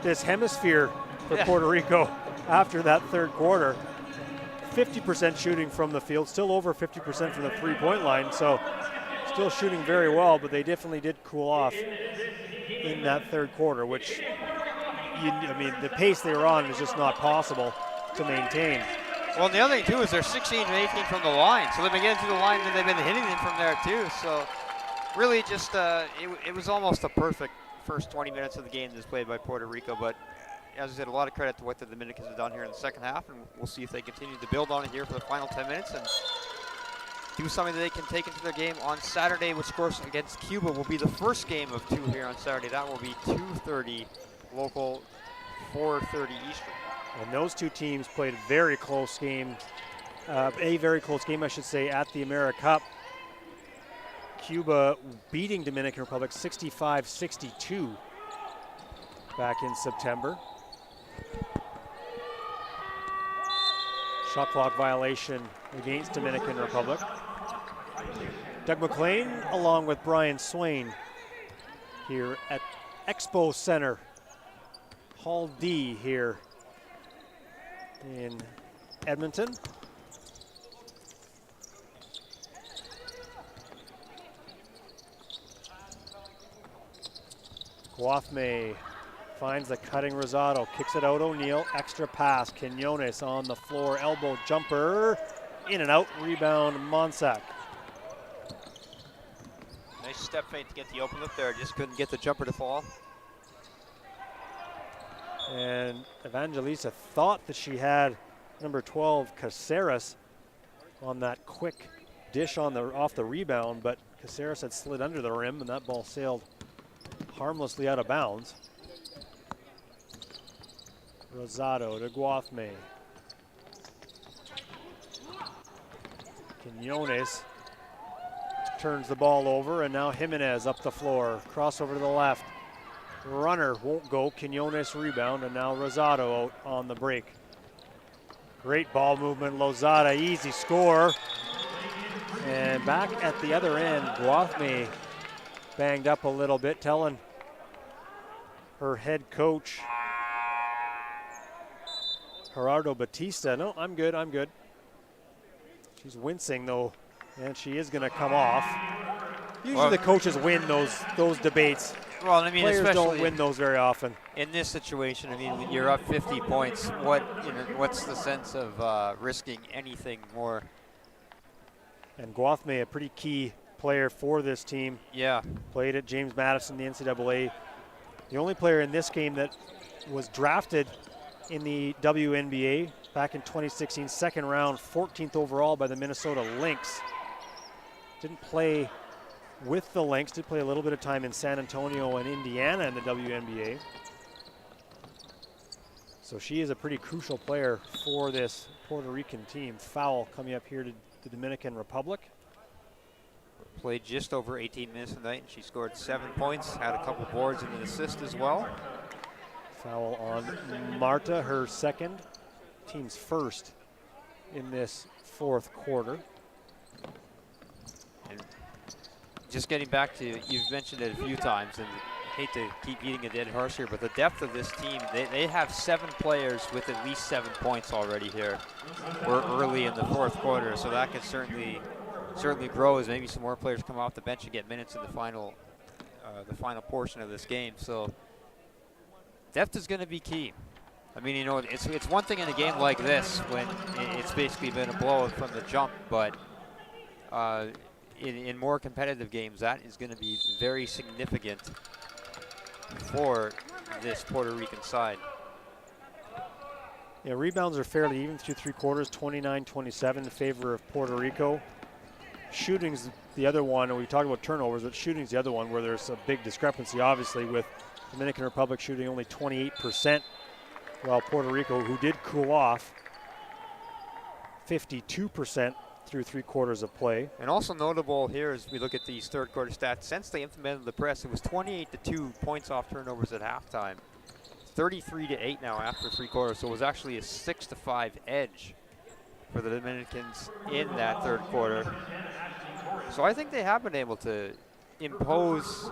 this hemisphere for Puerto Rico after that third quarter. 50% shooting from the field, still over 50% from the 3-point line. So still shooting very well, but they definitely did cool off in that third quarter, which, I mean, the pace they were on is just not possible to maintain. Well, and the other thing, too, is they're 16 and 18 from the line. So they've been getting to the line, and they've been hitting them from there, too. So really just, it was almost a perfect first 20 minutes of the game displayed by Puerto Rico. But as I said, a lot of credit to what the Dominicans have done here in the second half, and we'll see if they continue to build on it here for the final 10 minutes and do something that they can take into their game on Saturday, which, of course, against Cuba will be the first game of 2 here on Saturday. That will be 2:30 local, 4:30 Eastern. And those 2 teams played a very close game, I should say, at the AmeriCup. Cuba beating Dominican Republic 65-62 back in September. Shot clock violation against Dominican Republic. Doug McLean along with Brian Swain here at Expo Center, Hall D here in Edmonton. Guathme finds the cutting Rosado, kicks it out O'Neill, extra pass, Quinones on the floor, elbow jumper, in and out, rebound Monsac. Nice step feint to get the open look there, just couldn't get the jumper to fall. And Evangelista thought that she had number 12, Caceres, on that quick dish on the off the rebound, but Caceres had slid under the rim and that ball sailed harmlessly out of bounds. Rosado to Guathme. Quinones turns the ball over, and now Jimenez up the floor. Crossover to the left. Runner won't go. Quinones rebound, and now Rosado out on the break. Great ball movement. Lozada, easy score. And back at the other end, Guathme banged up a little bit, telling her head coach, Gerardo Batista, no, I'm good, I'm good. She's wincing though, and she is going to come off. Usually the coaches win those debates. Well, I mean, players especially don't win those very often. In this situation, I mean, you're up 50 points. What's the sense of risking anything more? And Guathme, a pretty key player for this team. Yeah. Played at James Madison, the NCAA. The only player in this game that was drafted in the WNBA back in 2016, second round, 14th overall by the Minnesota Lynx. Didn't play with the Lynx, did play a little bit of time in San Antonio and Indiana in the WNBA. So she is a pretty crucial player for this Puerto Rican team. Foul coming up here to the Dominican Republic. Played just over 18 minutes tonight, and she scored 7 points, had a couple boards and an assist as well. Foul on Marta, her second, team's first in this fourth quarter. And just getting back to, you've mentioned it a few times, and I hate to keep beating a dead horse here, but the depth of this team, they have 7 players with at least 7 points already here. We're early in the fourth quarter, so that could certainly grow as maybe some more players come off the bench and get minutes in the final portion of this game. So depth is going to be key. I mean, you know, it's one thing in a game like this when it's basically been a blowout from the jump, but in more competitive games, that is going to be very significant for this Puerto Rican side. Yeah, rebounds are fairly even through 3 quarters, 29-27 in favor of Puerto Rico. Shooting's the other one, and we talked about turnovers, but shooting's the other one where there's a big discrepancy, obviously, with Dominican Republic shooting only 28%, while Puerto Rico, who did cool off, 52% through 3 quarters of play. And also notable here as we look at these third quarter stats, since they implemented the press, it was 28-2 points off turnovers at halftime. 33-8 now after 3 quarters, so it was actually a 6-5 edge for the Dominicans in that third quarter. So I think they have been able to impose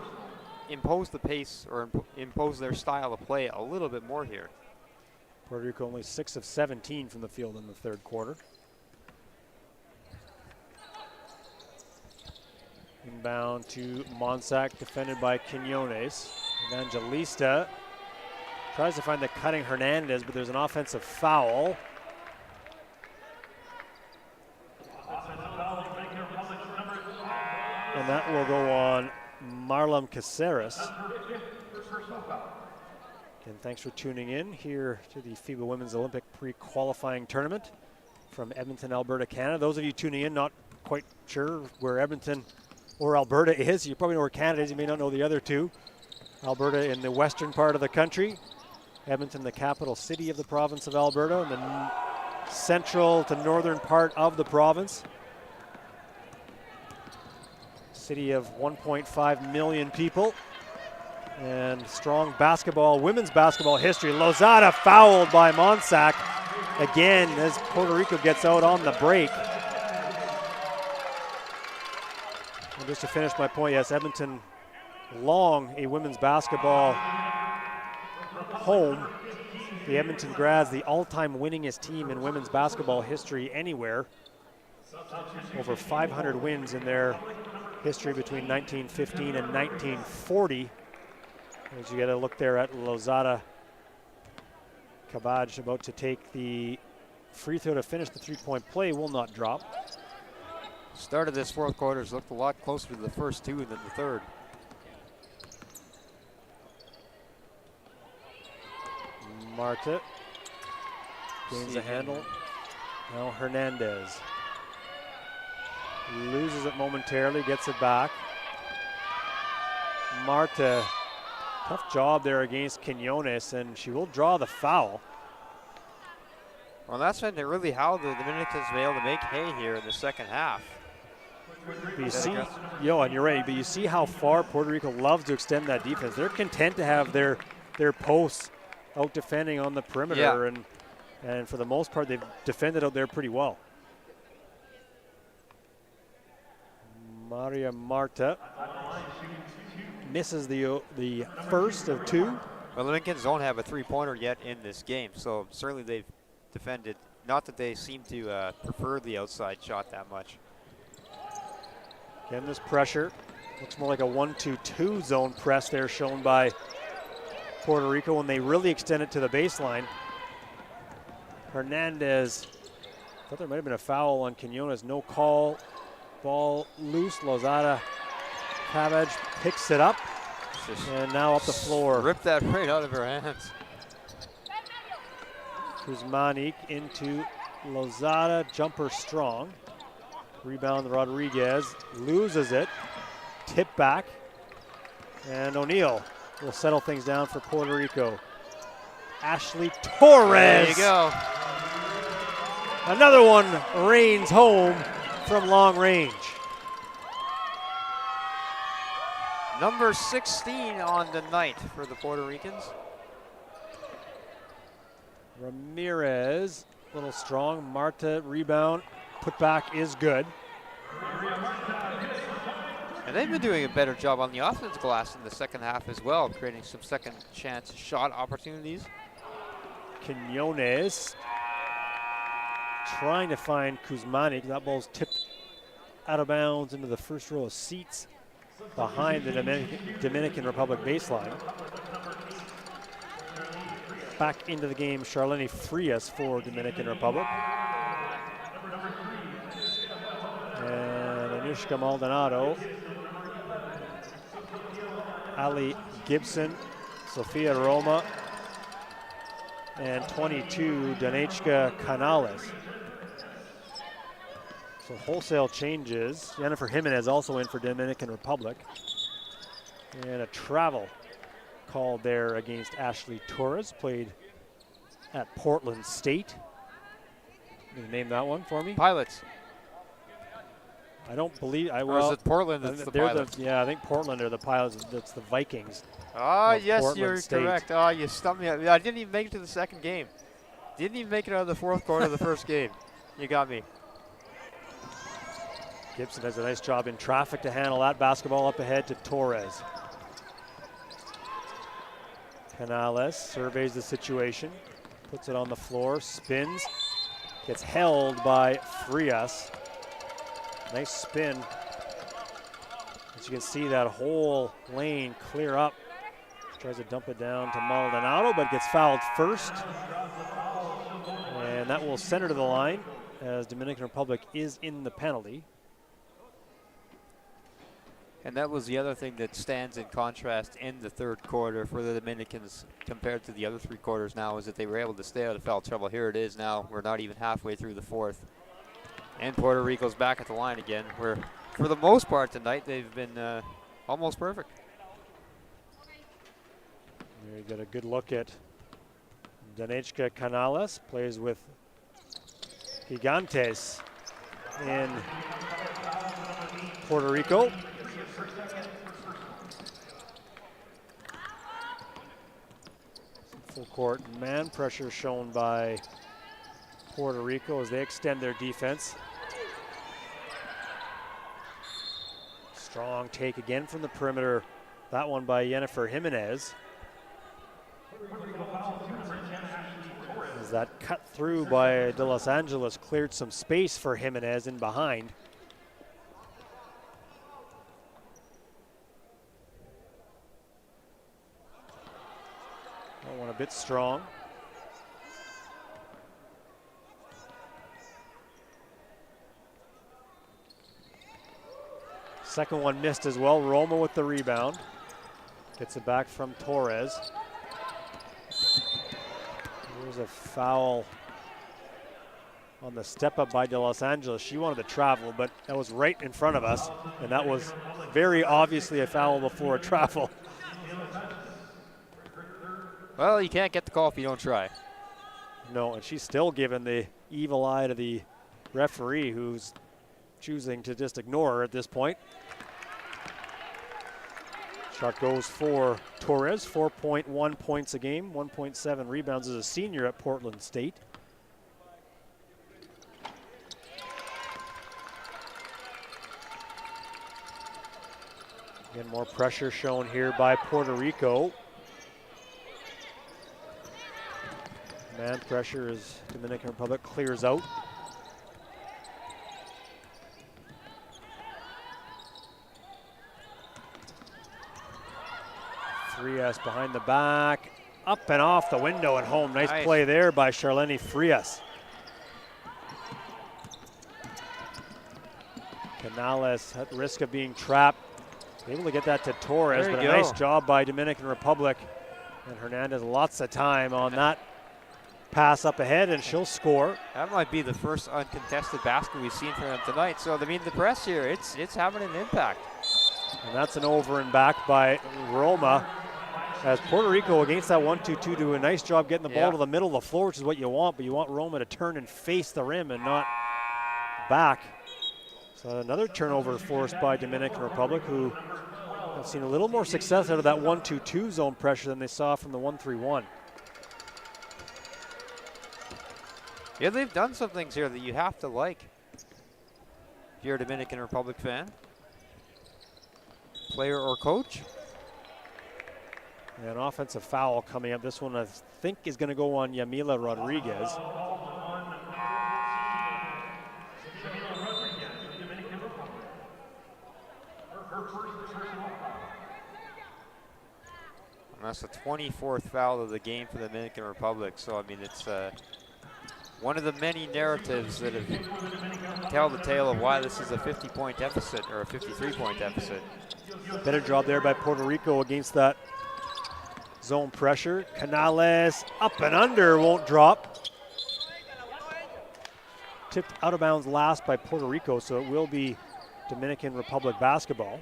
the pace or impose their style of play a little bit more here. Puerto Rico only 6 of 17 from the field in the third quarter. Inbound to Monsac, defended by Quinones. Evangelista tries to find the cutting Hernandez, but there's an offensive foul. And that will go on Marlon Caceres. And thanks for tuning in here to the FIBA Women's Olympic pre-qualifying tournament from Edmonton, Alberta, Canada. Those of you tuning in not quite sure where Edmonton or Alberta is, you probably know where Canada is, you may not know the other two. Alberta in the western part of the country, Edmonton the capital city of the province of Alberta, in the central to northern part of the province. city of 1.5 million people. And strong basketball, women's basketball history. Lozada fouled by Monsac again as Puerto Rico gets out on the break. And just to finish my point, yes, Edmonton long a women's basketball home. The Edmonton Grads, the all-time winningest team in women's basketball history anywhere. Over 500 wins in their history between 1915 and 1940. As you get a look there at Lozada Cabaj about to take the free throw to finish the three-point play, will not drop. Start of this fourth quarter has looked a lot closer to the first two than the third. Marta gains the handle. Now Hernandez loses it momentarily, gets it back. Marta, tough job there against Quinones, and she will draw the foul. Well, that's been really how the Dominicans been able to make hay here in the second half. But you see, and you're right, but you see how far Puerto Rico loves to extend that defense. They're content to have their posts out defending on the perimeter, and for the most part, they've defended out there pretty well. Maria Marta misses the first of two. Well, the Dominicans don't have a three-pointer yet in this game, so certainly they've defended. Not that they seem to prefer the outside shot that much. Again, this pressure looks more like a 1-2-2 zone press there shown by Puerto Rico when they really extend it to the baseline. Hernandez, thought there might have been a foul on Quinones, no call. Ball loose, Lozada Cabaj picks it up, and now up the floor. Ripped that right out of her hands. Kuzmanik into Lozada, jumper strong. Rebound Rodriguez, loses it, tip back, and O'Neal will settle things down for Puerto Rico. Ashley Torres. There you go. Another one rains home from long range. Number 16 on the night for the Puerto Ricans. Ramirez, a little strong. Marta, rebound, put back is good. And they've been doing a better job on the offensive glass in the second half as well, creating some second chance shot opportunities. Quinones trying to find Kuzmanik. That ball's tipped out of bounds into the first row of seats behind the Dominican Republic baseline. Back into the game, Charlene Frias for Dominican Republic. And Anushka Maldonado, Ali Gibson, Sofia Roma, and 22, Danechka Canales. So wholesale changes. Jennifer Jimenez also in for Dominican Republic. And a travel called there against Ashley Torres, played at Portland State. Can you name that one for me? Pilots. I don't believe, Or is it Portland that's the Pilots? Yeah, I think Portland are the Pilots. That's the Vikings. Ah, yes, Portland you're State. correct. Ah, you stumped me. I didn't even make it to the second game. Didn't even make it out of the fourth quarter of the first game. You got me. Gibson does a nice job in traffic to handle that basketball up ahead to Torres. Canales surveys the situation, puts it on the floor, spins, gets held by Frias. Nice spin. As you can see, that whole lane clear up. Tries to dump it down to Maldonado, but gets fouled first. And that will send her to the line as Dominican Republic is in the penalty. And that was the other thing that stands in contrast in the third quarter for the Dominicans compared to the other three quarters now, is that they were able to stay out of foul trouble. Here it is now. We're not even halfway through the fourth. And Puerto Rico's back at the line again, where for the most part tonight they've been almost perfect. There you get a good look at Danechka Canales, plays with Gigantes in Puerto Rico. Full court man pressure shown by Puerto Rico as they extend their defense. Strong take again from the perimeter. That one by Yennefer Jimenez. As that cut through by De Los Angeles cleared some space for Jimenez in behind. That one a bit strong. Second one missed as well. Roma with the rebound. Gets it back from Torres. There's a foul on the step up by De Los Angeles. She wanted to travel, but that was right in front of us. And that was very obviously a foul before a travel. Well, you can't get the call if you don't try. No, and she's still giving the evil eye to the referee, who's choosing to just ignore her at this point. Shot goes for Torres, 4.1 points a game, 1.7 rebounds as a senior at Portland State. Again, more pressure shown here by Puerto Rico. Man pressure as Dominican Republic clears out. Frias behind the back, up and off the window and home. Nice play there by Charlene Frias. Canales at risk of being trapped. Able to get that to Torres, but a nice job by Dominican Republic. And Hernandez lots of time on that pass up ahead, and she'll score. That might be the first uncontested basket we've seen from them tonight. So, I mean, the press here, it's having an impact. And that's an over and back by Roma. As Puerto Rico against that 1-2-2 do a nice job getting the ball to the middle of the floor, which is what you want, but you want Roma to turn and face the rim and not back. So another turnover forced by Dominican Republic, who have seen a little more success out of that 1-2-2 zone pressure than they saw from the 1-3-1. Yeah, they've done some things here that you have to like if you're a Dominican Republic fan, player or coach. An offensive foul coming up. This one I think is going to go on Yamila Rodriguez. And that's the 24th foul of the game for the Dominican Republic. So, I mean, it's one of the many narratives that have tell the tale of why this is a 50-point deficit or a 53-point deficit. Better job there by Puerto Rico against that zone pressure. Canales up and under, won't drop. Tipped out of bounds last by Puerto Rico, so it will be Dominican Republic basketball.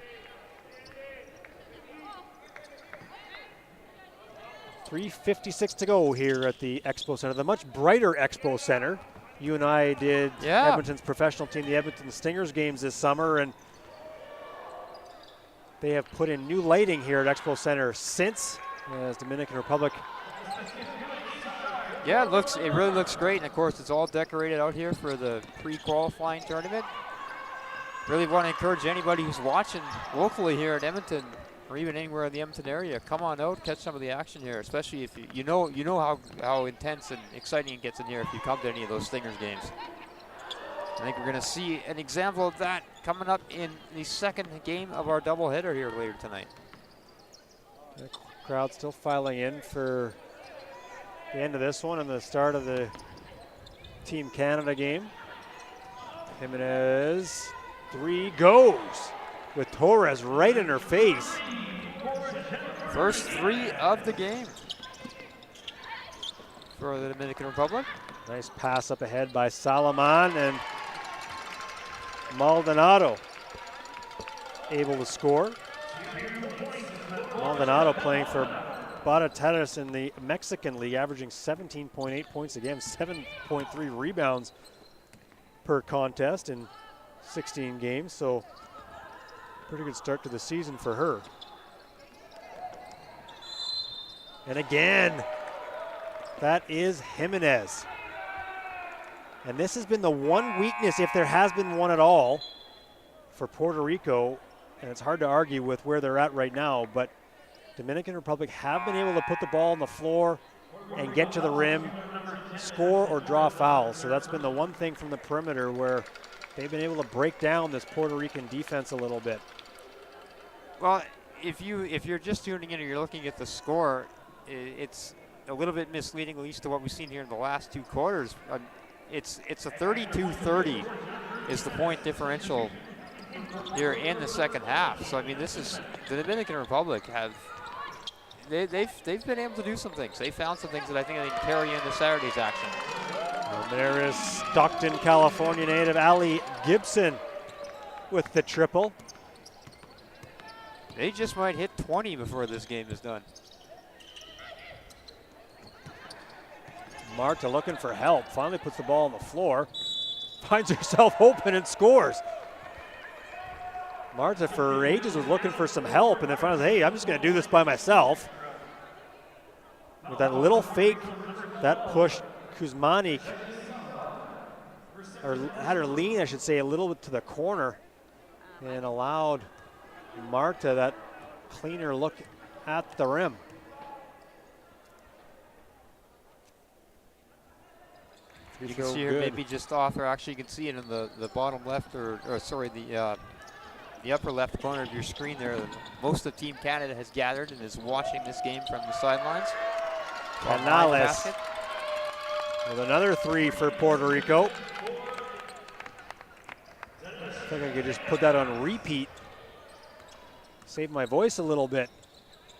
3:56 to go here at the Expo Center, the much brighter Expo Center. You and I did Edmonton's professional team, the Edmonton Stingers games this summer, and they have put in new lighting here at Expo Center since, as Dominican Republic. Yeah, it really looks great, and of course it's all decorated out here for the pre-qualifying tournament. Really want to encourage anybody who's watching locally here at Edmonton, or even anywhere in the Edmonton area, come on out, catch some of the action here, especially if you know how intense and exciting it gets in here if you come to any of those Stingers games. I think we're going to see an example of that coming up in the second game of our doubleheader here later tonight. The crowd still filing in for the end of this one and the start of the Team Canada game. Jimenez, three goes with Torres right in her face. First three of the game for the Dominican Republic. Nice pass up ahead by Salaman, and Maldonado able to score. Maldonado playing for Barateras in the Mexican League, averaging 17.8 points a game, 7.3 rebounds per contest in 16 games. So Pretty good start to the season for her. And again, that is Jimenez. And this has been the one weakness, if there has been one at all, for Puerto Rico. And it's hard to argue with where they're at right now, but Dominican Republic have been able to put the ball on the floor and get to the rim, score or draw fouls. So that's been the one thing from the perimeter where they've been able to break down this Puerto Rican defense a little bit. Well, if you're just tuning in and you're looking at the score, it's a little bit misleading, at least to what we've seen here in the last 2 quarters. It's a 32-30 is the point differential here in the second half. So I mean, this is the Dominican Republic they've been able to do some things. They found some things that I think they can carry into Saturday's action. And there is Stockton, California native Allie Gibson with the triple. They just might hit 20 before this game is done. Marta looking for help, finally puts the ball on the floor, finds herself open and scores. Marta for ages was looking for some help and then finally, hey, I'm just gonna do this by myself. With that little fake, that pushed Kuzmanic, or had her lean, I should say, a little bit to the corner and allowed Marta that cleaner look at the rim. You can see her maybe just off, or actually you can see it in the bottom left, or sorry, the upper left corner of your screen there. Most of Team Canada has gathered and is watching this game from the sidelines. Canales with another 3 for Puerto Rico. I think I could just put that on repeat. Save my voice a little bit,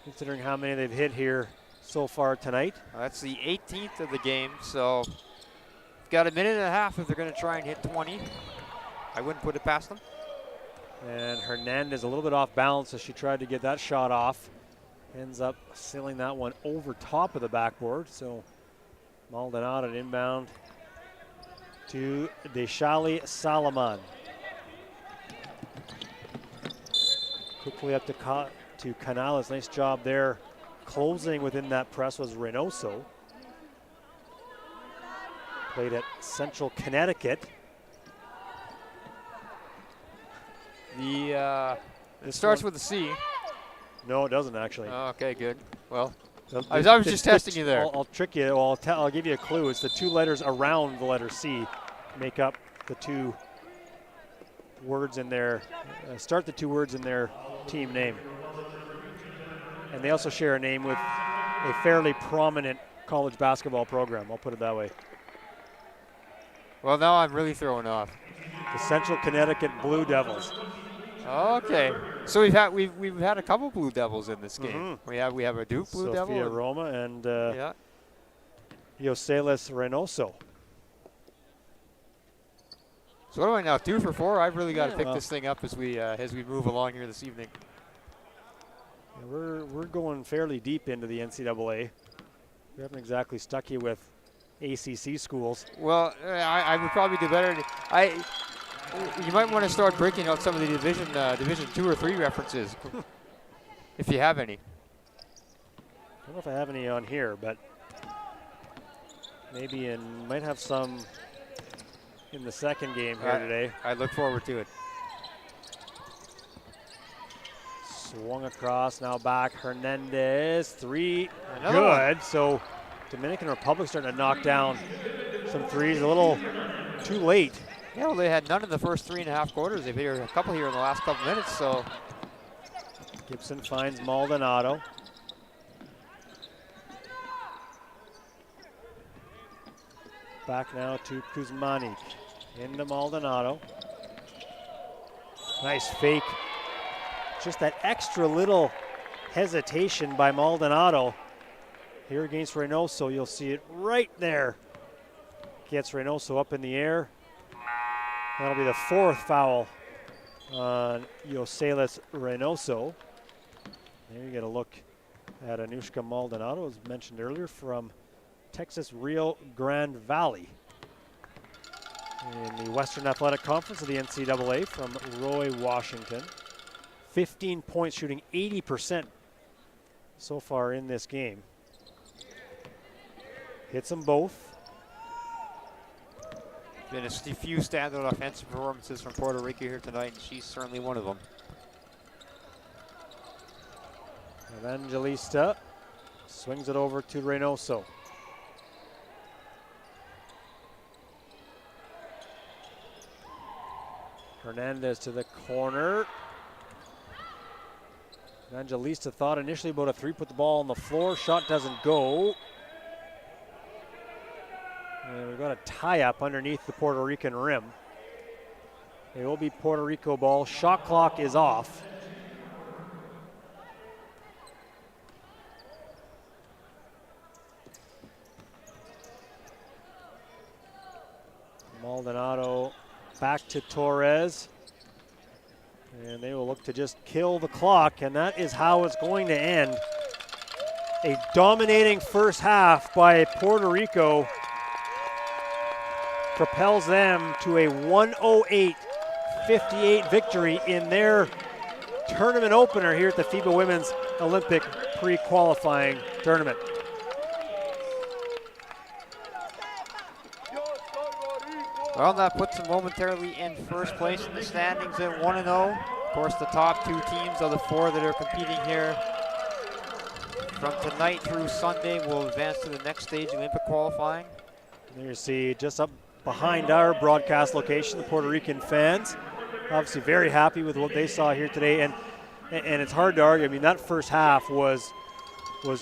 considering how many they've hit here so far tonight. That's the 18th of the game, so got a minute and a half if they're going to try and hit 20. I wouldn't put it past them. And Hernandez a little bit off balance as she tried to get that shot off. Ends up sailing that one over top of the backboard. So Maldonado inbound to Deshali Salaman. Quickly up to Canales. Nice job there. Closing within that press was Reynoso. Played at Central Connecticut. It starts with a C. No, it doesn't actually. Oh, okay, good. Well, I was just testing you there. I'll trick you. Well, I'll give you a clue. It's the 2 letters around the letter C make up the 2 words in their, start the 2 words in their team name. And they also share a name with a fairly prominent college basketball program. I'll put it that way. Well, now I'm really throwing off. The Central Connecticut Blue Devils. Okay, so we've had a couple Blue Devils in this game. Mm-hmm. We have a Duke Blue Devil. Sofia Roma and yeah. Yoselis Reynoso. So what do I now? 2 for 4. I've really got to pick this thing up as we move along here this evening. We're going fairly deep into the NCAA. We haven't exactly stuck you with ACC schools. Well, I would probably do better. You might want to start breaking out some of the Division 2 or 3 references, if you have any. I don't know if I have any on here, but maybe might have some in the second game here today. I look forward to it. Swung across, now back. Hernandez, 3, Another good. So Dominican Republic starting to knock down some threes a little too late. Yeah, well, they had none in the first 3.5 quarters. They've hit a couple here in the last couple minutes, so. Gibson finds Maldonado. Back now to Kuzmanic. Into Maldonado. Nice fake. Just that extra little hesitation by Maldonado. Here against Reynoso, you'll see it right there. Gets Reynoso up in the air. That'll be the 4th foul on Yoselis Reynoso. There you get a look at Anushka Maldonado, as mentioned earlier, from Texas Rio Grande Valley in the Western Athletic Conference of the NCAA from Roy, Washington. 15 points, shooting 80% so far in this game. Hits them both. Been a few standout offensive performances from Puerto Rico here tonight, and she's certainly one of them. Evangelista swings it over to Reynoso. Hernandez to the corner. Evangelista thought initially about a three, put the ball on the floor. Shot doesn't go. And we've got a tie-up underneath the Puerto Rican rim. It will be Puerto Rico ball. Shot clock is off. Maldonado back to Torres. And they will look to just kill the clock, and that is how it's going to end. A dominating first half by Puerto Rico propels them to a 108-58 victory in their tournament opener here at the FIBA Women's Olympic pre-qualifying tournament. Well, that puts them momentarily in first place in the standings at 1-0. Of course, the top two teams of the four that are competing here from tonight through Sunday will advance to the next stage of Olympic qualifying. There you see, just up behind our broadcast location, the Puerto Rican fans. Obviously very happy with what they saw here today, and it's hard to argue. I mean, that first half was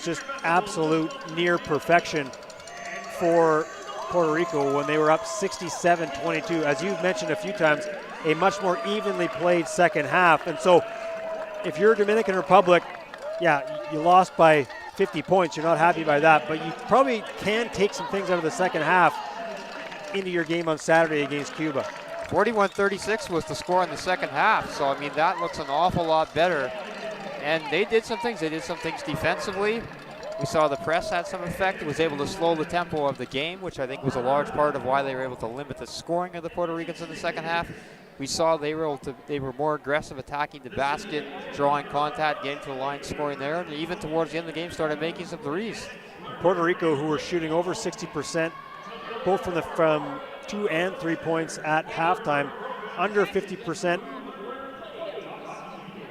just absolute near perfection for Puerto Rico when they were up 67-22. As you've mentioned a few times, a much more evenly played second half. And so if you're Dominican Republic, yeah, you lost by 50 points. You're not happy by that, but you probably can take some things out of the second half into your game on Saturday against Cuba. 41-36 was the score in the second half, so I mean that looks an awful lot better. And they did some things. They did some things defensively. We saw the press had some effect. It was able to slow the tempo of the game, which I think was a large part of why they were able to limit the scoring of the Puerto Ricans in the second half. We saw they were more aggressive attacking the basket, drawing contact, getting to the line, scoring there, and even towards the end of the game started making some threes. Puerto Rico, who were shooting over 60%, both from 2 and 3 points at halftime, under 50%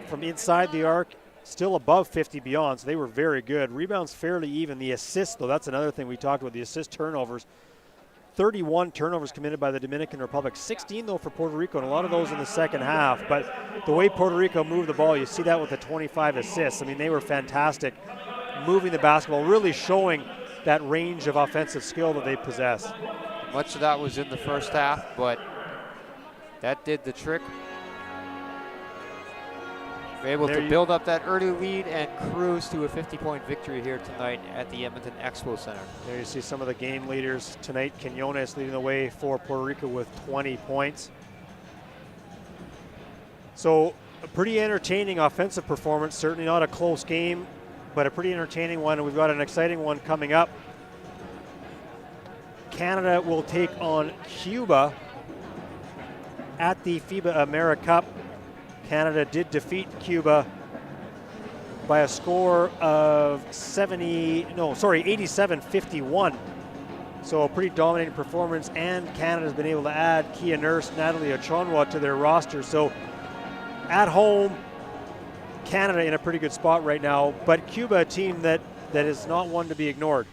from inside the arc, still above 50 beyond, so they were very good. Rebounds fairly even. The assists, though, that's another thing we talked about, the assist turnovers. 31 turnovers committed by the Dominican Republic, 16 though for Puerto Rico, and a lot of those in the second half. But the way Puerto Rico moved the ball, you see that with the 25 assists. I mean, they were fantastic moving the basketball, really showing that range of offensive skill that they possess. Much of that was in the first half, but that did the trick. We're able to build up that early lead and cruise to a 50-point victory here tonight at the Edmonton Expo Center. There you see some of the game leaders tonight. Quinones leading the way for Puerto Rico with 20 points. So a pretty entertaining offensive performance, certainly not a close game, but a pretty entertaining one, and we've got an exciting one coming up. Canada will take on Cuba at the FIBA AmeriCup. Canada did defeat Cuba by a score of 87-51. So a pretty dominating performance, and Canada's been able to add Kia Nurse, Natalie Ochonwa to their roster. So at home, Canada in a pretty good spot right now, but Cuba, a team that is not one to be ignored.